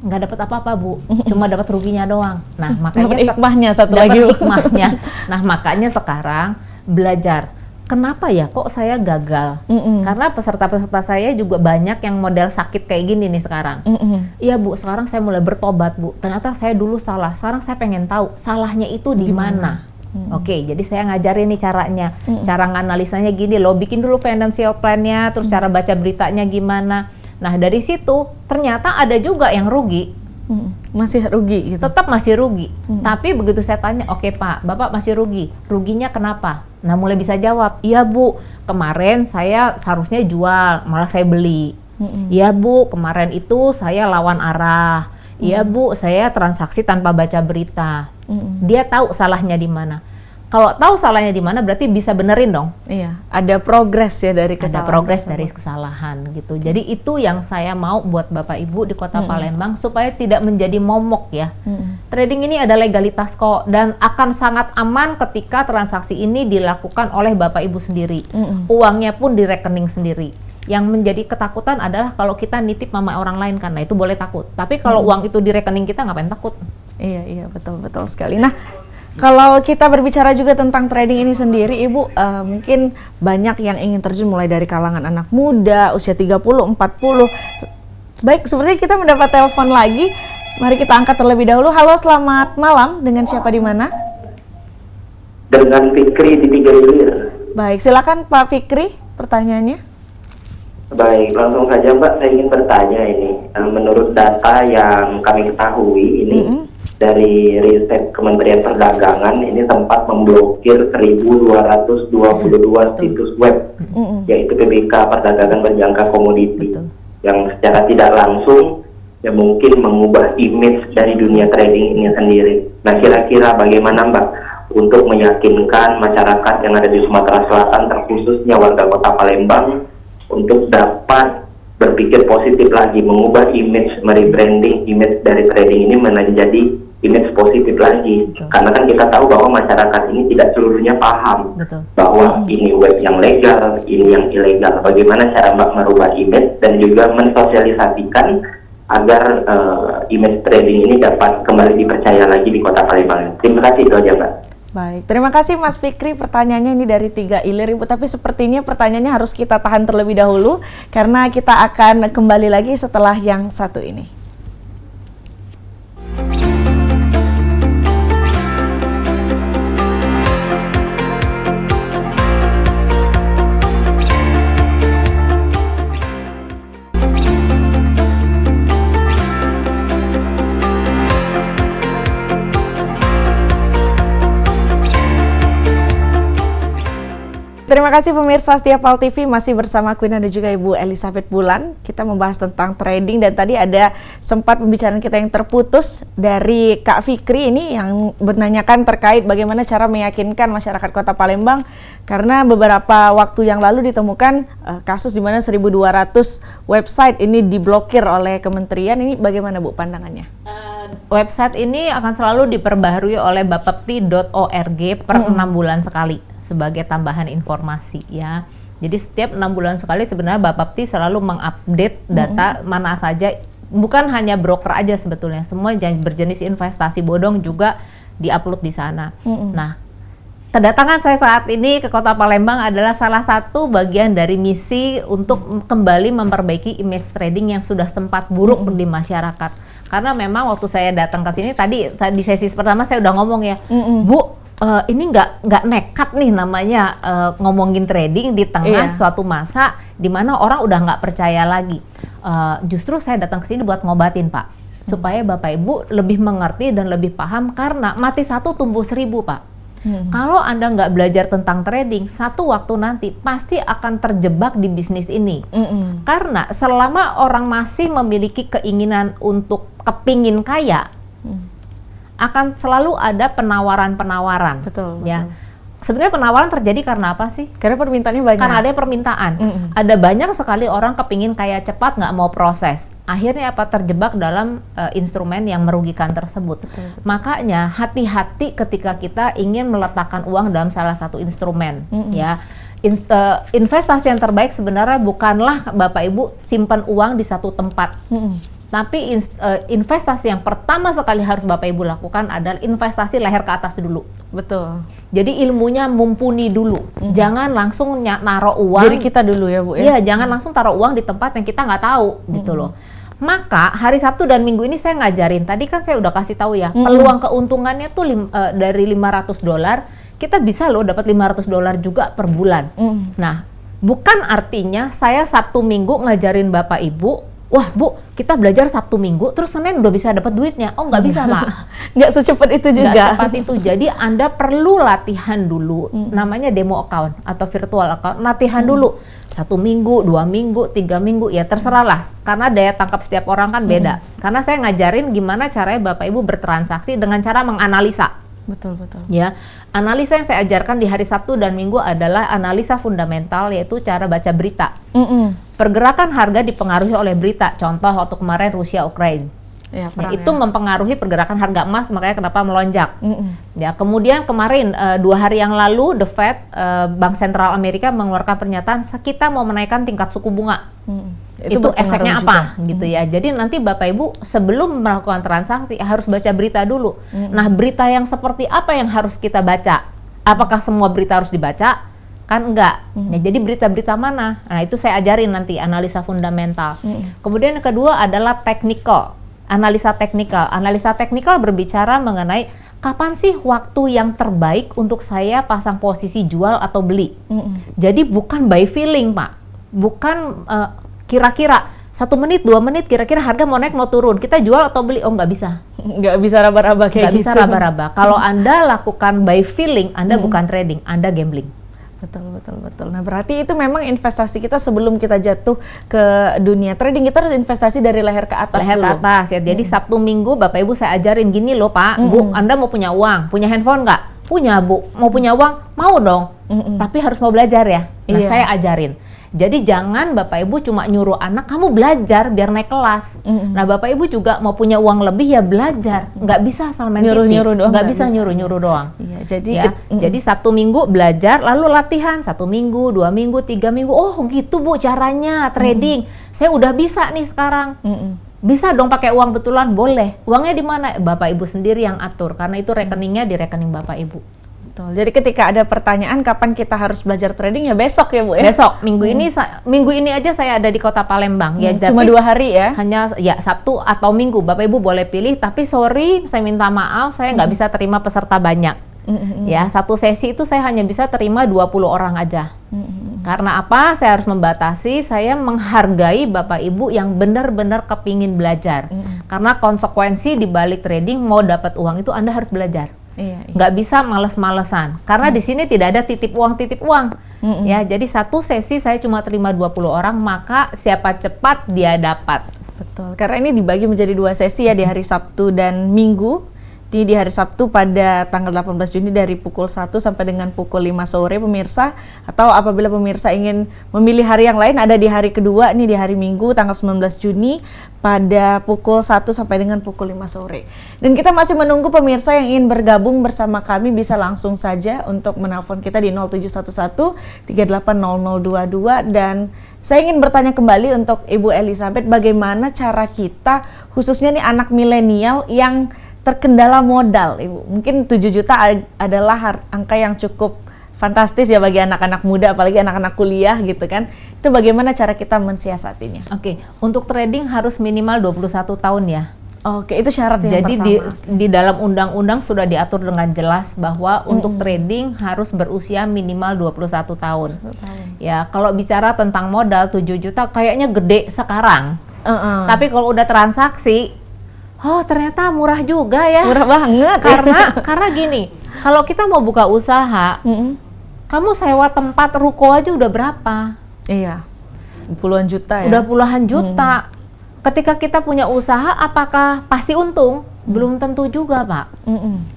Nggak dapat apa-apa Bu, cuma dapat ruginya doang. Nah makanya dapat hikmahnya satu lagi. Hikmahnya. Nah makanya sekarang belajar. Kenapa ya kok saya gagal? Karena peserta-peserta saya juga banyak yang model sakit kayak gini nih sekarang. Iya Bu, sekarang saya mulai bertobat Bu. Ternyata saya dulu salah. Sekarang saya pengen tahu salahnya itu di mana. Oke, jadi saya ngajarin nih caranya. Cara nganalisanya gini loh, bikin dulu financial plan-nya, terus cara baca beritanya gimana. Nah dari situ ternyata ada juga yang rugi. Masih rugi gitu. Tetap masih rugi. Tapi begitu saya tanya, oke Pak, Bapak masih rugi. Ruginya kenapa? Nah mulai bisa jawab, iya Bu, kemarin saya seharusnya jual, malah saya beli. Iya Bu, kemarin itu saya lawan arah. Iya Bu, saya transaksi tanpa baca berita. Dia tahu salahnya di mana. Kalau tahu salahnya di mana berarti bisa benerin dong. Iya, ada progres ya dari kesalahan. Ada progres dari kesalahan gitu. Jadi itu yang saya mau buat Bapak Ibu di Kota Palembang supaya tidak menjadi momok ya. Trading ini ada legalitas kok dan akan sangat aman ketika transaksi ini dilakukan oleh Bapak Ibu sendiri. Uangnya pun di rekening sendiri. Yang menjadi ketakutan adalah kalau kita nitip sama orang lain kan, nah itu boleh takut. Tapi kalau uang itu di rekening kita ngapain takut? Iya, betul sekali. Nah, kalau kita berbicara juga tentang trading ini sendiri, Ibu, mungkin banyak yang ingin terjun mulai dari kalangan anak muda, usia 30, 40. Baik, sepertinya kita mendapat telepon lagi. Mari kita angkat terlebih dahulu. Halo, selamat malam. Dengan siapa di mana? Dengan Fikri di 3 Ilir. Baik, silakan Pak Fikri, pertanyaannya. Baik, langsung saja Mbak, saya ingin bertanya ini. Menurut data yang kami ketahui ini, dari riset Kementerian Perdagangan ini sempat memblokir 1.222 situs web, yaitu PBK Perdagangan Berjangka Komoditi, yang secara tidak langsung ya mungkin mengubah image dari dunia trading ini sendiri. Nah kira-kira bagaimana Mbak untuk meyakinkan masyarakat yang ada di Sumatera Selatan, terkhususnya warga Kota Palembang, untuk dapat berpikir positif lagi, mengubah image, merebranding image dari trading ini menjadi image positif lagi. Karena kan kita tahu bahwa masyarakat ini tidak seluruhnya paham bahwa ini web yang legal, ini yang ilegal. Bagaimana cara Mbak merubah image dan juga mensosialisasikan agar image trading ini dapat kembali dipercaya lagi di Kota Palembang. Terima kasih, itu aja Mbak. Baik, terima kasih Mas Fikri. Pertanyaannya ini dari 3 Ilir, Ibu. Tapi sepertinya pertanyaannya harus kita tahan terlebih dahulu karena kita akan kembali lagi setelah yang satu ini. Terima kasih pemirsa setia PAL TV, masih bersama Queen dan juga Ibu Elizabeth Bulan. Kita membahas tentang trading dan tadi ada sempat pembicaraan kita yang terputus dari Kak Fikri ini yang menanyakan terkait bagaimana cara meyakinkan masyarakat Kota Palembang karena beberapa waktu yang lalu ditemukan kasus di mana 1.200 website ini diblokir oleh kementerian. Ini bagaimana Bu pandangannya? Website ini akan selalu diperbaharui oleh bapepti.org per 6 bulan sekali sebagai tambahan informasi ya. Jadi setiap 6 bulan sekali sebenarnya Bapepti selalu mengupdate data mana saja, bukan hanya broker aja sebetulnya, semua berjenis investasi bodong juga diupload di sana. Nah, kedatangan saya saat ini ke Kota Palembang adalah salah satu bagian dari misi untuk kembali memperbaiki image trading yang sudah sempat buruk di masyarakat. Karena memang waktu saya datang ke sini tadi di sesi pertama saya udah ngomong ya, Bu, ini nggak nekat nih namanya ngomongin trading di tengah suatu masa di mana orang udah nggak percaya lagi. Justru saya datang ke sini buat ngobatin Pak, supaya Bapak Ibu lebih mengerti dan lebih paham karena mati satu tumbuh 1000 Pak. Kalau Anda nggak belajar tentang trading, satu waktu nanti pasti akan terjebak di bisnis ini. Karena selama orang masih memiliki keinginan untuk kepingin kaya, akan selalu ada penawaran-penawaran. Betul. Ya. Sebenarnya penawaran terjadi karena apa sih? Karena permintaannya banyak. Karena ada permintaan. Ada banyak sekali orang kepingin kaya cepat, nggak mau proses. Akhirnya apa? Terjebak dalam instrumen yang merugikan tersebut. Betul. Makanya hati-hati ketika kita ingin meletakkan uang dalam salah satu instrumen. Ya, investasi yang terbaik sebenarnya bukanlah Bapak Ibu simpan uang di satu tempat. Tapi investasi yang pertama sekali harus Bapak Ibu lakukan adalah investasi leher ke atas dulu. Betul. Jadi ilmunya mumpuni dulu. Jangan langsung naruh uang. Jadi kita dulu ya Bu ya? Iya, jangan langsung taruh uang di tempat yang kita nggak tahu gitu loh. Maka hari Sabtu dan Minggu ini saya ngajarin. Tadi kan saya udah kasih tahu ya, peluang keuntungannya tuh dari $500, kita bisa loh dapat $500 juga per bulan. Nah, bukan artinya saya Sabtu Minggu ngajarin Bapak Ibu, wah Bu, kita belajar Sabtu Minggu, terus Senin udah bisa dapat duitnya. Oh, nggak bisa, Mak. Nggak secepat itu juga. Nggak secepat itu. Jadi Anda perlu latihan dulu, namanya demo account atau virtual account. Latihan dulu, 1 minggu, 2 minggu, 3 minggu, ya terserah lah. Karena daya tangkap setiap orang kan beda. Karena saya ngajarin gimana caranya Bapak Ibu bertransaksi dengan cara menganalisa. Betul. Ya, analisa yang saya ajarkan di hari Sabtu dan Minggu adalah analisa fundamental, yaitu cara baca berita. Pergerakan harga dipengaruhi oleh berita. Contoh waktu kemarin Rusia Ukraina. Ya, Nah, itu mempengaruhi pergerakan harga emas, makanya kenapa melonjak. Ya, kemudian kemarin 2 hari yang lalu The Fed, Bank Sentral Amerika mengeluarkan pernyataan kita mau menaikkan tingkat suku bunga. Itu efeknya apa gitu ya. Jadi nanti Bapak Ibu sebelum melakukan transaksi harus baca berita dulu. Nah, berita yang seperti apa yang harus kita baca? Apakah semua berita harus dibaca? Kan enggak. Nah, jadi berita-berita mana? Nah, itu saya ajarin nanti analisa fundamental. Kemudian yang kedua adalah technical. Analisa teknikal. Analisa teknikal berbicara mengenai kapan sih waktu yang terbaik untuk saya pasang posisi jual atau beli. Jadi bukan by feeling, Pak. Bukan kira-kira 1 menit, 2 menit, kira-kira harga mau naik mau turun. Kita jual atau beli? Oh, nggak bisa. Nggak bisa raba-raba kayak gitu. Nggak bisa raba-raba. Kalau Anda lakukan by feeling, Anda bukan trading, Anda gambling. Betul. Nah, berarti itu memang investasi kita sebelum kita jatuh ke dunia trading, kita harus investasi dari leher ke atas leher dulu. ke atas ya. Jadi Sabtu Minggu Bapak Ibu saya ajarin gini loh Pak, Bu, Anda mau punya uang, punya handphone nggak? Punya Bu. Mau punya uang? Mau dong. Tapi harus mau belajar ya. Nah, saya ajarin. Jadi jangan Bapak Ibu cuma nyuruh anak kamu belajar biar naik kelas. Nah, Bapak Ibu juga mau punya uang lebih ya belajar. Nggak bisa asal main titik. Nggak bisa nyuruh-nyuruh doang. Iya, jadi ya. Jadi Sabtu Minggu belajar, lalu latihan 1 minggu, 2 minggu, 3 minggu. Oh gitu Bu caranya trading. Saya udah bisa nih sekarang. Bisa dong pakai uang betulan? Boleh. Uangnya di mana? Bapak Ibu sendiri yang atur. Karena itu rekeningnya di rekening Bapak Ibu. Betul. Jadi ketika ada pertanyaan kapan kita harus belajar trading ya besok ya Bu ya. Besok minggu ini aja saya ada di Kota Palembang ya. Cuma 2 hari ya. Hanya ya Sabtu atau Minggu. Bapak Ibu boleh pilih. Tapi sorry saya minta maaf saya nggak bisa terima peserta banyak. Ya, satu sesi itu saya hanya bisa terima 20 orang aja. Karena apa? Saya harus membatasi. Saya menghargai Bapak Ibu yang benar-benar kepingin belajar. Karena konsekuensi di balik trading mau dapat uang itu Anda harus belajar. Nggak bisa males-malesan karena di sini tidak ada titip uang ya. Jadi satu sesi saya cuma terima 20 orang, maka siapa cepat dia dapat. Betul, karena ini dibagi menjadi 2 sesi ya, di hari Sabtu dan Minggu. Di hari Sabtu pada tanggal 18 Juni dari pukul 1 sampai dengan pukul 5 sore pemirsa, atau apabila pemirsa ingin memilih hari yang lain ada di hari kedua nih di hari Minggu tanggal 19 Juni pada pukul 1 sampai dengan pukul 5 sore. Dan kita masih menunggu pemirsa yang ingin bergabung bersama kami, bisa langsung saja untuk menelpon kita di 0711 380022. Dan saya ingin bertanya kembali untuk Ibu Elizabeth, bagaimana cara kita khususnya nih anak milenial yang terkendala modal, Ibu. Mungkin 7 juta adalah angka yang cukup fantastis ya bagi anak-anak muda, apalagi anak-anak kuliah gitu kan. Itu bagaimana cara kita mensiasatinya? Oke, untuk trading harus minimal 21 tahun ya. Oke, itu syarat yang Jadi pertama. di dalam undang-undang sudah diatur dengan jelas bahwa untuk trading harus berusia minimal 21 tahun. Ya, kalau bicara tentang modal 7 juta kayaknya gede sekarang. Tapi kalau udah transaksi, oh ternyata murah juga ya. Murah banget. Karena gini, kalau kita mau buka usaha, kamu sewa tempat ruko aja udah berapa? Iya, puluhan juta ya. Udah puluhan juta. Ketika kita punya usaha, apakah pasti untung? Belum tentu juga, Pak.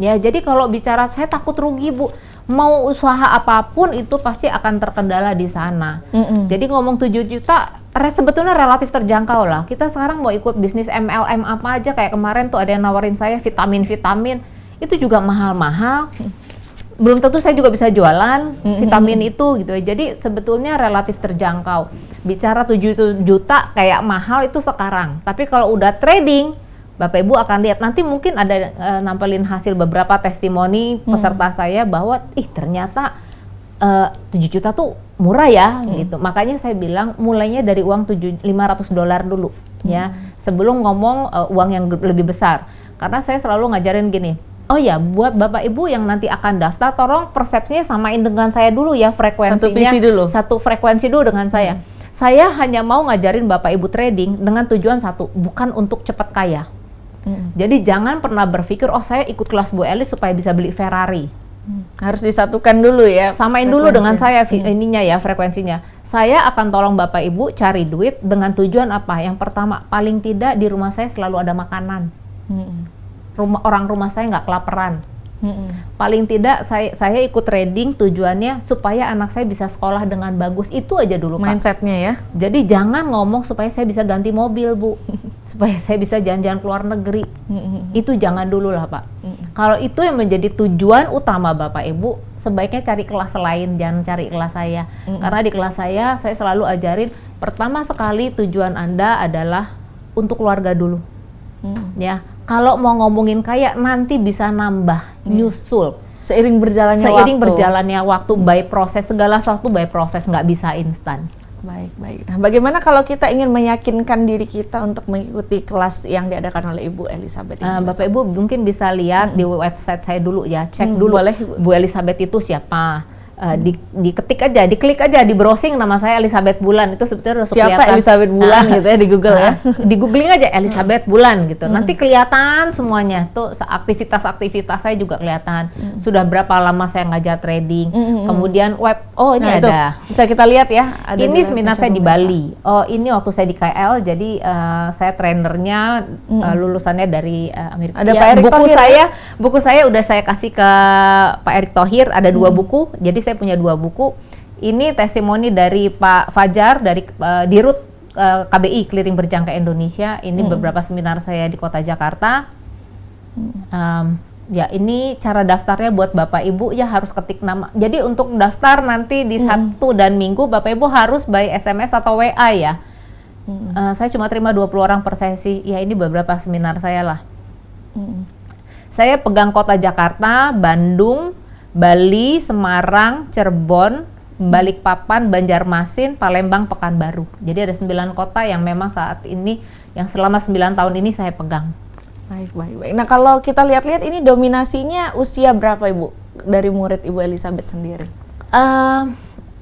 Ya, jadi kalau bicara saya takut rugi, Bu. mau usaha apapun itu pasti akan terkendala di sana. Jadi ngomong 7 juta sebetulnya relatif terjangkau lah. Kita sekarang mau ikut bisnis MLM apa aja, kayak kemarin tuh ada yang nawarin saya vitamin itu juga mahal-mahal. Belum tentu saya juga bisa jualan vitamin itu gitu ya. Jadi sebetulnya relatif terjangkau. Bicara 7 juta kayak mahal itu sekarang. Tapi kalau udah trading, Bapak Ibu akan lihat nanti mungkin ada nampilin hasil beberapa testimoni peserta saya bahwa ternyata 7 juta tuh murah ya gitu. Makanya saya bilang mulainya dari uang $500 dulu ya. Sebelum ngomong uang yang lebih besar. Karena saya selalu ngajarin gini. Oh ya, buat Bapak Ibu yang nanti akan daftar, tolong persepsinya samain dengan saya dulu ya, frekuensinya. Satu visi dulu. Satu frekuensi dulu dengan saya. Saya hanya mau ngajarin Bapak Ibu trading dengan tujuan satu, bukan untuk cepat kaya. Jadi jangan pernah berpikir, oh saya ikut kelas Bu Elis supaya bisa beli Ferrari. Harus disatukan dulu ya. Samain dulu dengan saya ininya ya, frekuensinya. Saya akan tolong Bapak Ibu cari duit dengan tujuan apa? Yang pertama, paling tidak di rumah saya selalu ada makanan. Orang rumah saya nggak kelaparan. Paling tidak saya ikut trading tujuannya supaya anak saya bisa sekolah dengan bagus. Itu aja dulu, Pak. Mindsetnya ya. Jadi jangan ngomong supaya saya bisa ganti mobil, Bu. Supaya saya bisa jalan-jalan ke luar negeri. Itu jangan dulu lah, Pak. Kalau itu yang menjadi tujuan utama Bapak Ibu, sebaiknya cari kelas lain, jangan cari kelas saya. Karena di kelas saya selalu ajarin, pertama sekali tujuan Anda adalah untuk keluarga dulu. Ya. Kalau mau ngomongin kaya nanti bisa nambah, nyusul. Seiring berjalannya waktu, by proses, segala sesuatu by proses, nggak bisa instan. Baik. Nah, bagaimana kalau kita ingin meyakinkan diri kita untuk mengikuti kelas yang diadakan oleh Ibu Elizabeth? Bapak Ibu mungkin bisa lihat di website saya dulu ya, cek dulu boleh, Bu Elizabeth itu siapa. Diketik aja, diklik aja, di browsing nama saya Elizabeth Bulan, itu sebetulnya udah siapa kelihatan. Elizabeth Bulan gitu ya di Google ya. Di googling aja Elizabeth Bulan gitu. Nanti kelihatan semuanya. Tuh aktivitas-aktivitas saya juga kelihatan. Sudah berapa lama saya ngajar trading. Kemudian web, ini ada. Bisa kita lihat ya. Ada ini seminar saya di Bali. Oh, ini waktu saya di KL, jadi saya trainernya lulusannya dari Amerika. Ada Pak Erick Thohir. Buku saya udah saya kasih ke Pak Erick Thohir, ada 2 buku. Jadi saya punya 2 buku. Ini testimoni dari Pak Fajar dari Dirut KBI Clearing Berjangka Indonesia. Ini beberapa seminar saya di Kota Jakarta. Ya ini cara daftarnya buat Bapak Ibu ya harus ketik nama. Jadi untuk daftar nanti di Sabtu dan Minggu Bapak Ibu harus by SMS atau WA ya. Saya cuma terima 20 orang per sesi. Ya ini beberapa seminar saya lah. Saya pegang Kota Jakarta, Bandung, Bali, Semarang, Cirebon, Balikpapan, Banjarmasin, Palembang, Pekanbaru. Jadi ada 9 kota yang memang saat ini, yang selama 9 tahun ini saya pegang. Baik. Nah kalau kita lihat-lihat ini dominasinya usia berapa Ibu dari murid Ibu Elizabeth sendiri?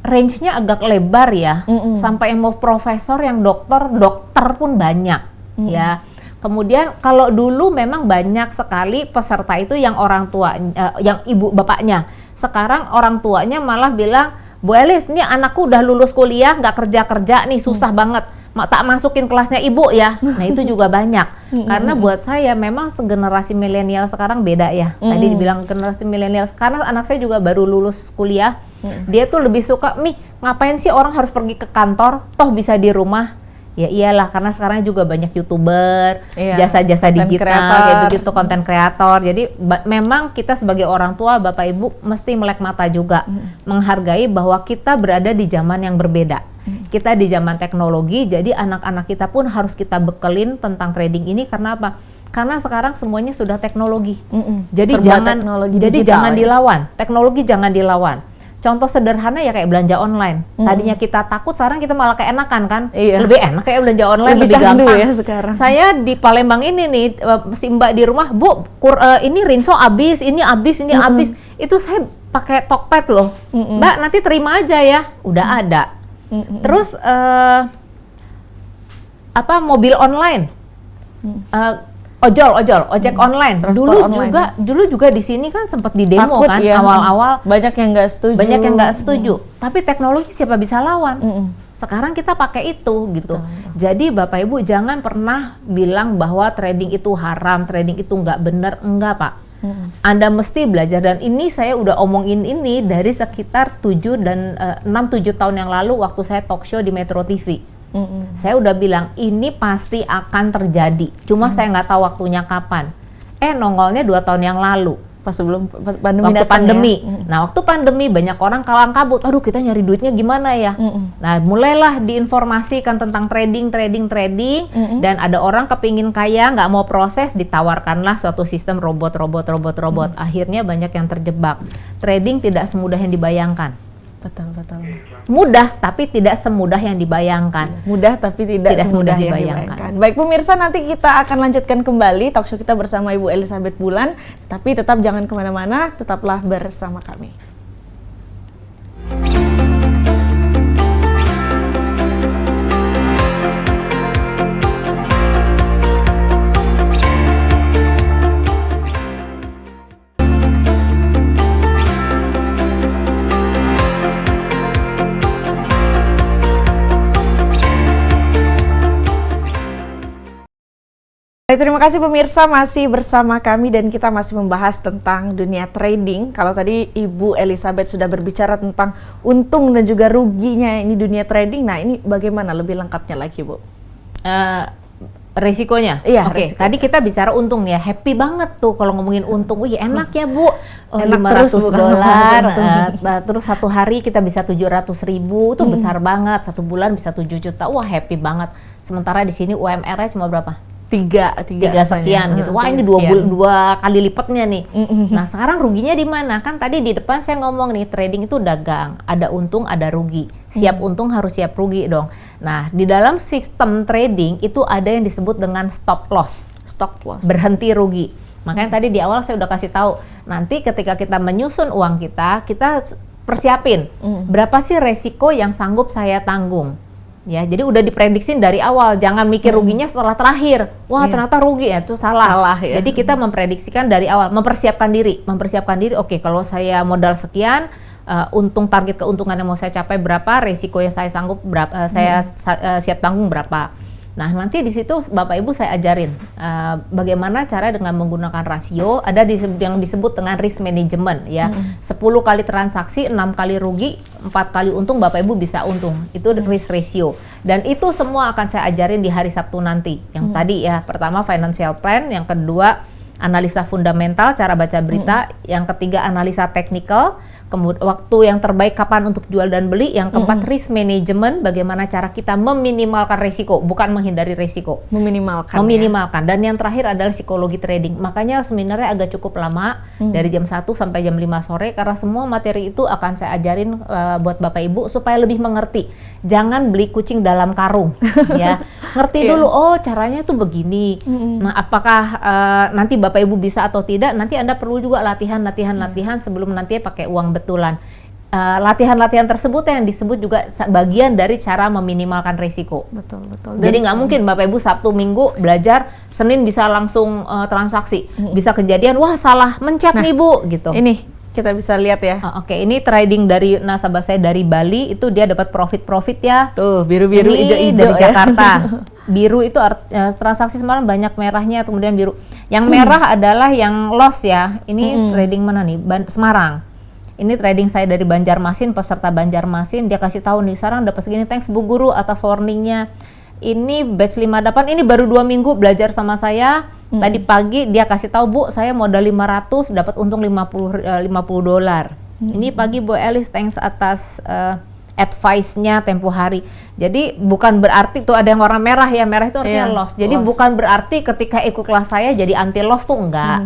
Range-nya agak lebar ya, sampai yang mau profesor, yang dokter pun banyak ya. Kemudian kalau dulu memang banyak sekali peserta itu yang orang tua, yang ibu bapaknya. Sekarang orang tuanya malah bilang, Bu Elis, ini anakku udah lulus kuliah, nggak kerja-kerja nih, susah banget. Tak masukin kelasnya ibu ya. Nah itu juga banyak. Karena buat saya memang generasi milenial sekarang beda ya. Tadi dibilang generasi milenial, karena anak saya juga baru lulus kuliah. Dia tuh lebih suka, ngapain sih orang harus pergi ke kantor, toh bisa di rumah. Ya iyalah, karena sekarang juga banyak YouTuber, jasa-jasa digital, gitu-gitu, konten kreator. Jadi memang kita sebagai orang tua, Bapak Ibu mesti melek mata juga, menghargai bahwa kita berada di zaman yang berbeda. Kita di zaman teknologi, jadi anak-anak kita pun harus kita bekelin tentang trading ini. Karena apa? Karena sekarang semuanya sudah teknologi. Jadi jangan dilawan. Teknologi jangan dilawan. Contoh sederhana ya kayak belanja online. Tadinya kita takut, sekarang kita malah keenakan kan? Iya. Lebih enak kayak belanja online, lebih gampang. Ya sekarang. Saya di Palembang ini nih, si Mbak di rumah, Bu, ini rinso habis, ini habis. Itu saya pakai Tokped loh. Mbak, nanti terima aja ya. Udah ada. Terus mobil online. Ojek online. Dulu juga di sini kan sempat di demo kan awal-awal. Banyak yang nggak setuju. Tapi teknologi siapa bisa lawan? Sekarang kita pakai itu gitu. Betul. Jadi Bapak Ibu jangan pernah bilang bahwa trading itu haram, trading itu nggak benar. Enggak Pak. Anda mesti belajar, dan ini saya udah omongin ini dari sekitar 6-7 tahun yang lalu waktu saya talk show di Metro TV. Saya udah bilang ini pasti akan terjadi, cuma saya nggak tahu waktunya kapan. Nongolnya 2 tahun yang lalu. Pas sebelum pandemi Waktu datang pandemi. ya? Nah, waktu pandemi banyak orang kalang kabut. Aduh, kita nyari duitnya gimana ya? Nah, mulailah diinformasikan tentang trading. Dan ada orang kepingin kaya, nggak mau proses, ditawarkanlah suatu sistem robot. Akhirnya banyak yang terjebak. Trading tidak semudah yang dibayangkan. Betul. Mudah, tapi tidak semudah yang dibayangkan. Mudah tapi tidak semudah yang dibayangkan. Baik pemirsa, nanti kita akan lanjutkan kembali talk show kita bersama Ibu Elizabeth Bulan. Tapi tetap jangan kemana-mana, tetaplah bersama kami. Baik, terima kasih pemirsa, masih bersama kami dan kita masih membahas tentang dunia trading. Kalau tadi Ibu Elizabeth sudah berbicara tentang untung dan juga ruginya ini dunia trading, nah ini bagaimana lebih lengkapnya lagi, Bu? Resikonya? Iya, Oke, resiko. tadi kita bicara untung ya, happy banget tuh kalau ngomongin untung. Wih, enak ya Bu, Enak terus, bukan $500, untung. terus satu hari kita bisa 700.000, itu besar banget. 1 bulan bisa 7 juta, wah happy banget. Sementara di sini UMR-nya cuma berapa? 3 sekian gitu. Wah, ini 2 kali lipatnya nih. Nah, sekarang ruginya di mana? Kan tadi di depan saya ngomong nih, trading itu dagang, ada untung, ada rugi. Siap untung harus siap rugi dong. Nah, di dalam sistem trading itu ada yang disebut dengan stop loss. Stop loss. Berhenti rugi. Makanya tadi di awal saya udah kasih tahu, nanti ketika kita menyusun uang kita persiapin berapa sih resiko yang sanggup saya tanggung. Ya, jadi udah diprediksi dari awal, jangan mikir ruginya setelah terakhir. Wah, ternyata rugi ya, itu salah. Ya. Jadi kita memprediksikan dari awal, mempersiapkan diri. Oke, kalau saya modal sekian, target keuntungan yang mau saya capai berapa, resiko yang saya sanggup berapa, saya siap tanggung berapa. Nah, nanti di situ Bapak Ibu saya ajarin bagaimana cara dengan menggunakan rasio, ada yang disebut dengan risk management ya. 10 kali transaksi, 6 kali rugi, 4 kali untung, Bapak Ibu bisa untung. Itu risk ratio. Dan itu semua akan saya ajarin di hari Sabtu nanti. Yang tadi ya, pertama financial plan, yang kedua analisa fundamental, cara baca berita, yang ketiga analisa teknikal, kemudian waktu yang terbaik kapan untuk jual dan beli, yang keempat risk management, bagaimana cara kita meminimalkan resiko, bukan menghindari resiko. Meminimalkan. Ya? Dan yang terakhir adalah psikologi trading. Makanya sebenarnya agak cukup lama, dari jam 1 sampai jam 5 sore, karena semua materi itu akan saya ajarin buat Bapak Ibu supaya lebih mengerti. Jangan beli kucing dalam karung, ya. Ngerti dulu, oh caranya tuh begini. Nah, apakah nanti Bapak Ibu bisa atau tidak, nanti Anda perlu juga latihan sebelum nanti pakai uang betulan. Latihan-latihan tersebut yang disebut juga bagian dari cara meminimalkan risiko. Betul. Jadi nggak mungkin Bapak Ibu Sabtu Minggu belajar, Senin bisa langsung transaksi. Bisa kejadian, wah salah mencet nih Bu, gitu. Ini kita bisa lihat ya. Oke, ini trading dari nasabah saya dari Bali, itu dia dapat profit ya. Tuh, biru-biru, ini hijau-hijau dari ya. Jakarta. Biru itu transaksi semalam banyak merahnya, kemudian biru. Yang merah adalah yang loss ya. Ini trading mana nih? Semarang. Ini trading saya dari Banjarmasin, peserta Banjarmasin, dia kasih tahu nih, sekarang dapat segini, thanks Bu Guru atas warningnya. Ini batch 58, ini baru 2 minggu belajar sama saya. Tadi pagi dia kasih tahu, Bu, saya modal 500, dapat untung $50. Ini pagi Bu Elis, thanks atas advice-nya tempo hari. Jadi bukan berarti tuh ada yang warna merah ya, merah itu artinya loss. Jadi bukan berarti ketika ikut kelas saya jadi anti loss tuh enggak.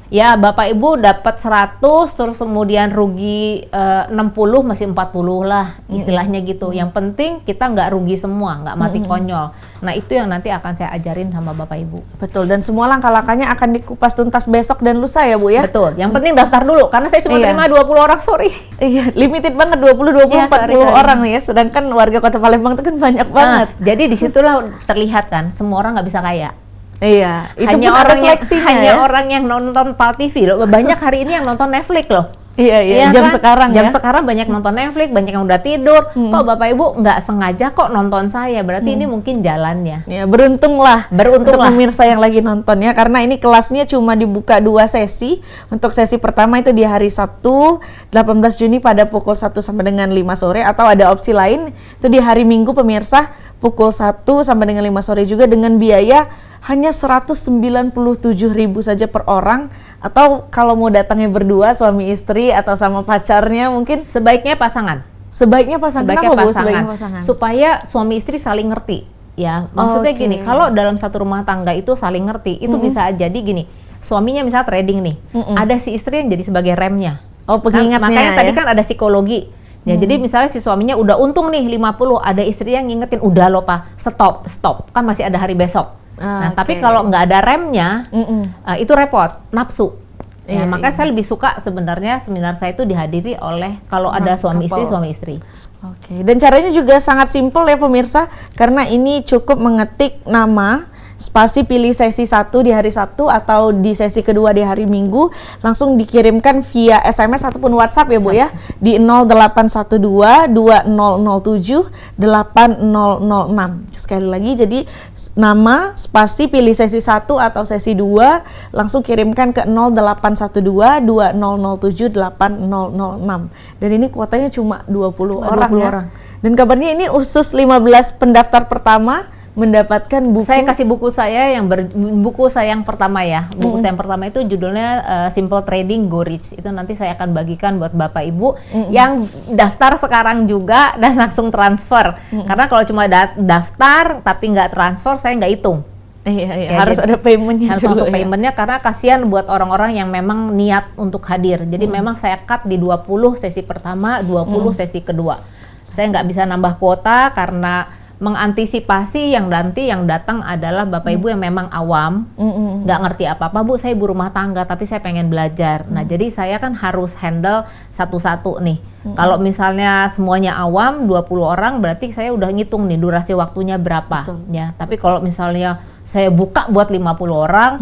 Ya, Bapak Ibu dapat 100 terus kemudian rugi 60 masih 40 lah istilahnya gitu. Yang penting kita nggak rugi semua, nggak mati konyol. Nah, itu yang nanti akan saya ajarin sama Bapak Ibu. Betul, dan semua langkah-langkahnya akan dikupas tuntas besok dan lusa ya Bu ya? Betul, yang penting daftar dulu karena saya cuma terima 20 orang, sorry. Iya, limited banget 20, 40 orang nih ya. Sedangkan warga Kota Palembang itu kan banyak banget. Jadi disitulah terlihat kan, semua orang nggak bisa kaya. Iya, itu hanya pun orang seleksinya hanya ya? orang yang nonton PAL TV loh. Banyak hari ini yang nonton Netflix loh. Iya, jam sekarang jam ya. sekarang banyak nonton Netflix, banyak yang udah tidur. Kok Bapak Ibu nggak sengaja kok nonton saya? Berarti ini mungkin jalannya. Ya, beruntunglah untuk Beruntunglah. pemirsa yang lagi nonton ya, karena ini kelasnya cuma dibuka 2 sesi. Untuk sesi pertama itu di hari Sabtu 18 Juni pada pukul 1 sampai dengan 5 sore, atau ada opsi lain itu di hari Minggu pemirsa pukul 1 sampai dengan 5 sore juga, dengan biaya hanya 197.000 saja per orang. Atau kalau mau datangnya berdua suami istri atau sama pacarnya, mungkin Sebaiknya pasangan. sebaiknya pasangan. Sebaiknya Kenapa, Bu? pasangan. Sebaiknya pasangan. Supaya suami istri saling ngerti. Ya, maksudnya Oke. gini, kalau dalam satu rumah tangga itu saling ngerti, itu bisa jadi gini. Suaminya misalnya trading nih, ada si istri yang jadi sebagai remnya. Oh, pengingatnya Makanya tadi ya. kan ada psikologi. Ya, jadi misalnya si suaminya udah untung nih 50, ada istri yang ngingetin, udah loh Pak, stop, kan masih ada hari besok. Nah, Oke. tapi kalau nggak ada remnya, itu repot, nafsu. Iya, Ya, makanya saya lebih suka sebenarnya seminar saya itu dihadiri oleh kalau ada suami istri. Oke, dan caranya juga sangat simpel ya pemirsa, karena ini cukup mengetik nama, spasi pilih sesi 1 di hari Sabtu atau di sesi kedua di hari Minggu, langsung dikirimkan via SMS ataupun WhatsApp ya Bu ya, di 0812-2007-8006. Sekali lagi, jadi nama, spasi pilih sesi 1 atau sesi 2, langsung kirimkan ke 0812-2007-8006. Dan ini kuotanya cuma 20 orang ya. orang. Dan kabarnya ini khusus 15 pendaftar pertama mendapatkan buku. Saya kasih buku saya buku saya yang pertama ya. Buku saya yang pertama itu judulnya Simple Trading Go Rich. Itu nanti saya akan bagikan buat Bapak Ibu yang daftar sekarang juga dan langsung transfer. Karena kalau cuma daftar tapi nggak transfer, saya nggak hitung. Iya, Ya, harus jadi ada paymentnya harus dulu masuk ya. paymentnya, karena kasihan buat orang-orang yang memang niat untuk hadir. Jadi memang saya cut di 20 sesi pertama, 20 sesi kedua. Saya nggak bisa nambah kuota karena mengantisipasi yang datang adalah Bapak Ibu yang memang awam, nggak ngerti apa-apa. Bu, saya ibu rumah tangga tapi saya pengen belajar. Nah, jadi saya kan harus handle satu-satu nih. Kalau misalnya semuanya awam 20 orang, berarti saya udah ngitung nih durasi waktunya berapa. Ya, tapi kalau misalnya saya buka buat 50 orang,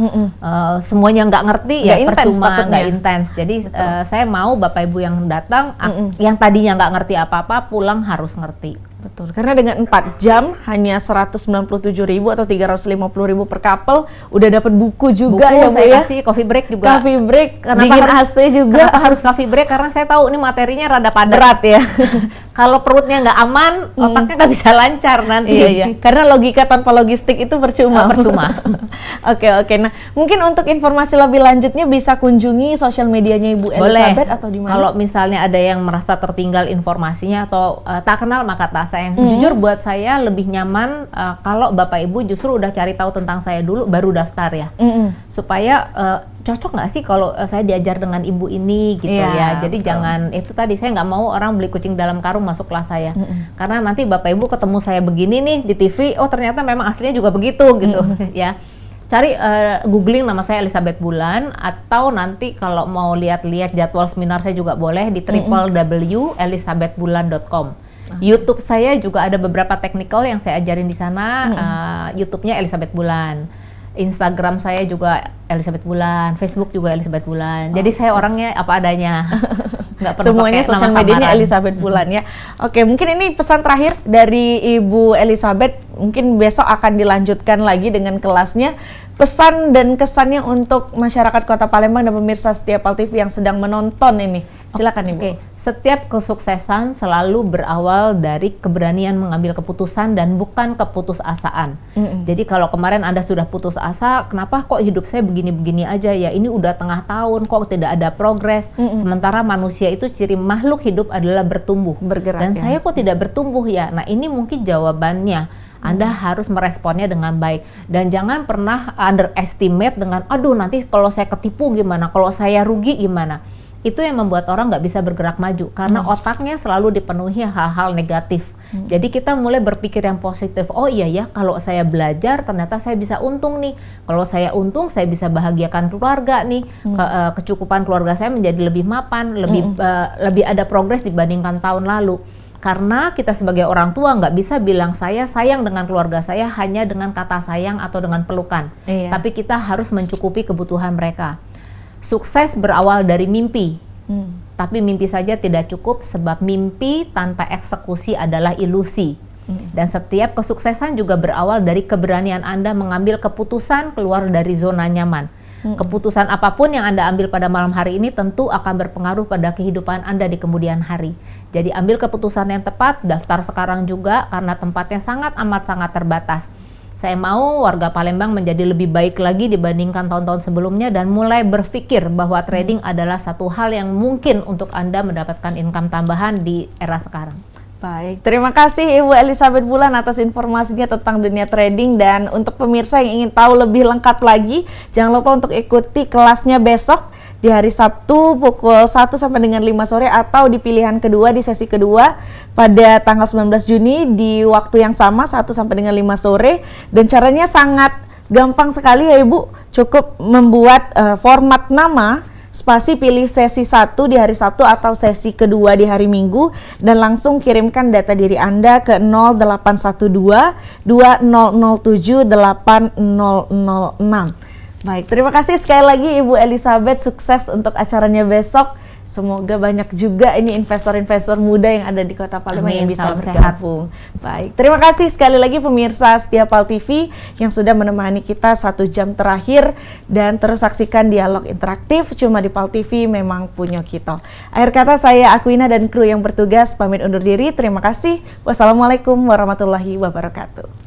semuanya nggak ngerti, Nggak ya intens percuma, takutnya. nggak intens. Jadi saya mau Bapak Ibu yang datang, yang tadinya nggak ngerti apa-apa, pulang harus ngerti. Betul, karena dengan 4 jam hanya 197.000 atau 350.000 per couple, udah dapat buku juga Buku ya Bu saya ya. kasih, coffee break juga. Coffee break, Kenapa dingin harus AC juga. Kenapa harus coffee break? Karena saya tahu ini materinya rada padat. Berat ya. Kalau perutnya nggak aman, otaknya nggak bisa lancar nanti. Iya. Karena logika tanpa logistik itu percuma. Percuma. Oke. Nah, mungkin untuk informasi lebih lanjutnya bisa kunjungi sosial medianya Ibu Elizabeth atau di mana? Kalau misalnya ada yang merasa tertinggal informasinya atau tak kenal maka tak sayang. Jujur buat saya lebih nyaman kalau Bapak Ibu justru udah cari tahu tentang saya dulu baru daftar ya. Supaya cocok nggak sih kalau saya diajar dengan ibu ini gitu Iya, ya. Jadi betul. jangan itu tadi, saya nggak mau orang beli kucing dalam karung masuk kelas saya. Karena nanti Bapak Ibu ketemu saya begini nih di TV, oh ternyata memang aslinya juga begitu gitu ya. Cari googling nama saya Elizabeth Bulan, atau nanti kalau mau lihat-lihat jadwal seminar saya juga boleh di www.elizabethbulan.com. YouTube saya juga ada beberapa technical yang saya ajarin di sana. YouTube-nya Elizabeth Bulan. Instagram saya juga Elizabeth Bulan, Facebook juga Elizabeth Bulan. Jadi saya orangnya apa adanya. Nggak pernah Semuanya pakai nama sosial medianya samaran. Elizabeth Bulan ya. Oke, mungkin ini pesan terakhir dari Ibu Elizabeth. Mungkin besok akan dilanjutkan lagi dengan kelasnya. Pesan dan kesannya untuk masyarakat Kota Palembang dan pemirsa setia PAL TV yang sedang menonton ini. Silakan Ibu. Oke, setiap kesuksesan selalu berawal dari keberanian mengambil keputusan dan bukan keputusasaan. Jadi kalau kemarin Anda sudah putus asa, kenapa kok hidup saya begini-begini aja ya? Ini udah tengah tahun kok tidak ada progres. Sementara manusia itu ciri makhluk hidup adalah bertumbuh. Bergerak, Dan ya. saya kok tidak bertumbuh ya? Nah, ini mungkin jawabannya. Anda harus meresponnya dengan baik dan jangan pernah underestimate dengan aduh nanti kalau saya ketipu gimana, kalau saya rugi gimana. Itu yang membuat orang nggak bisa bergerak maju karena otaknya selalu dipenuhi hal-hal negatif. Jadi kita mulai berpikir yang positif. Oh iya ya, kalau saya belajar ternyata saya bisa untung nih. Kalau saya untung saya bisa bahagiakan keluarga nih. Kecukupan keluarga saya menjadi lebih mapan, lebih ada progres dibandingkan tahun lalu. Karena kita sebagai orang tua nggak bisa bilang saya sayang dengan keluarga saya hanya dengan kata sayang atau dengan pelukan. Iya. Tapi kita harus mencukupi kebutuhan mereka. Sukses berawal dari mimpi. Tapi mimpi saja tidak cukup, sebab mimpi tanpa eksekusi adalah ilusi. Dan setiap kesuksesan juga berawal dari keberanian Anda mengambil keputusan keluar dari zona nyaman. Keputusan apapun yang Anda ambil pada malam hari ini tentu akan berpengaruh pada kehidupan Anda di kemudian hari. Jadi ambil keputusan yang tepat, daftar sekarang juga karena tempatnya sangat terbatas. Saya mau warga Palembang menjadi lebih baik lagi dibandingkan tahun-tahun sebelumnya dan mulai berpikir bahwa trading adalah satu hal yang mungkin untuk Anda mendapatkan income tambahan di era sekarang. Baik, terima kasih Ibu Elizabeth Bulan atas informasinya tentang dunia trading. Dan untuk pemirsa yang ingin tahu lebih lengkap lagi, jangan lupa untuk ikuti kelasnya besok di hari Sabtu pukul 1 sampai dengan 5 sore atau di pilihan kedua, di sesi kedua pada tanggal 19 Juni di waktu yang sama 1 sampai dengan 5 sore. Dan caranya sangat gampang sekali ya Ibu, cukup membuat format nama, spasi pilih sesi 1 di hari Sabtu atau sesi kedua di hari Minggu dan langsung kirimkan data diri Anda ke 0812 2007 8006. Baik, terima kasih sekali lagi Ibu Elizabeth, sukses untuk acaranya besok. Semoga banyak juga ini investor-investor muda yang ada di Kota Palembang yang bisa bergabung. Baik, terima kasih sekali lagi pemirsa setia PAL TV yang sudah menemani kita 1 jam terakhir, dan terus saksikan dialog interaktif cuma di PAL TV, memang punya kita. Akhir kata saya Aquina dan kru yang bertugas pamit undur diri. Terima kasih. Wassalamualaikum warahmatullahi wabarakatuh.